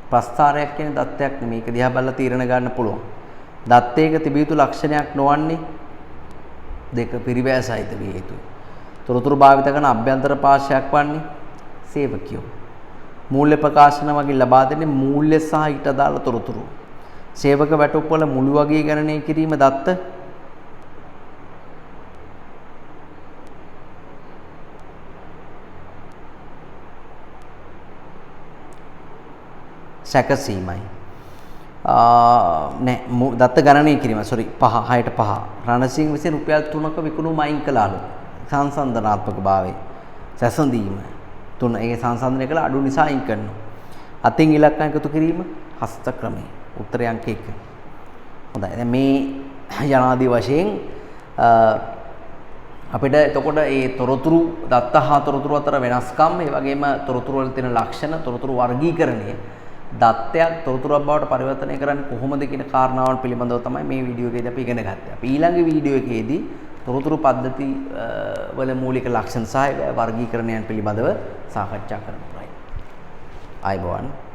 ප්‍රස්ථාරයක් කියන්නේ දත්තයක් නෙමෙයි. ඒක දිහා බලලා තීරණ ගන්න පුළුවන්. දත්තයක තිබිය යුතු ලක්ෂණයක් නොවන්නේ දෙක පිරිවැසයිත විය යුතුයි. තොරතුරු භාවිත කරන අභ්‍යන්තර පාර්ශ්වයක් වන්නේ සේවකයෝ. මූල්‍ය ප්‍රකාශන වගේ ලබා දෙන්නේ මූල්‍ය සහ ඊට අදාළ තොරතුරු. සේවක වැටුප් වල මුළු වගේ ගණනය කිරීම දත්ත. සැකසීමයි. නෑ දත්ත ගණනය කිරීම sorry 6ට 5. රණසිංහ විසින් රුපියල් 3ක විකුණු මයින් කළාලු. සංසන්දනාත්මක භාවය. සැසඳීම. 3 ඒ සංසන්දනය කළ අඩු නිසා අයින් කරනවා. අතින් ඉලක්ක එකතු කිරීම හස්ත ක්‍රමය. උත්තරය අංක 1. හොඳයි. දැන් මේ යනාදී වශයෙන් අපිට එතකොට මේ තොරතුරු දත්ත හා තොරතුරු අතර වෙනස්කම්, ඒ වගේම තොරතුරු වල තියෙන ලක්ෂණ, තොරතුරු වර්ගීකරණය, දත්තයක් තොරතුරක් බවට පරිවර්තනය කරන්නේ කොහොමද කියන කාරණාවන් පිළිබඳව තමයි මේ වීඩියෝ එකේදී අපි ඉගෙන ගත්තේ. අපි ඊළඟ වීඩියෝ එකේදී තොරතුරු පද්ධති වල මූලික ලක්ෂණ සහ වර්ගීකරණයන් පිළිබඳව සාකච්ඡා කරමු. ආයුබෝවන්.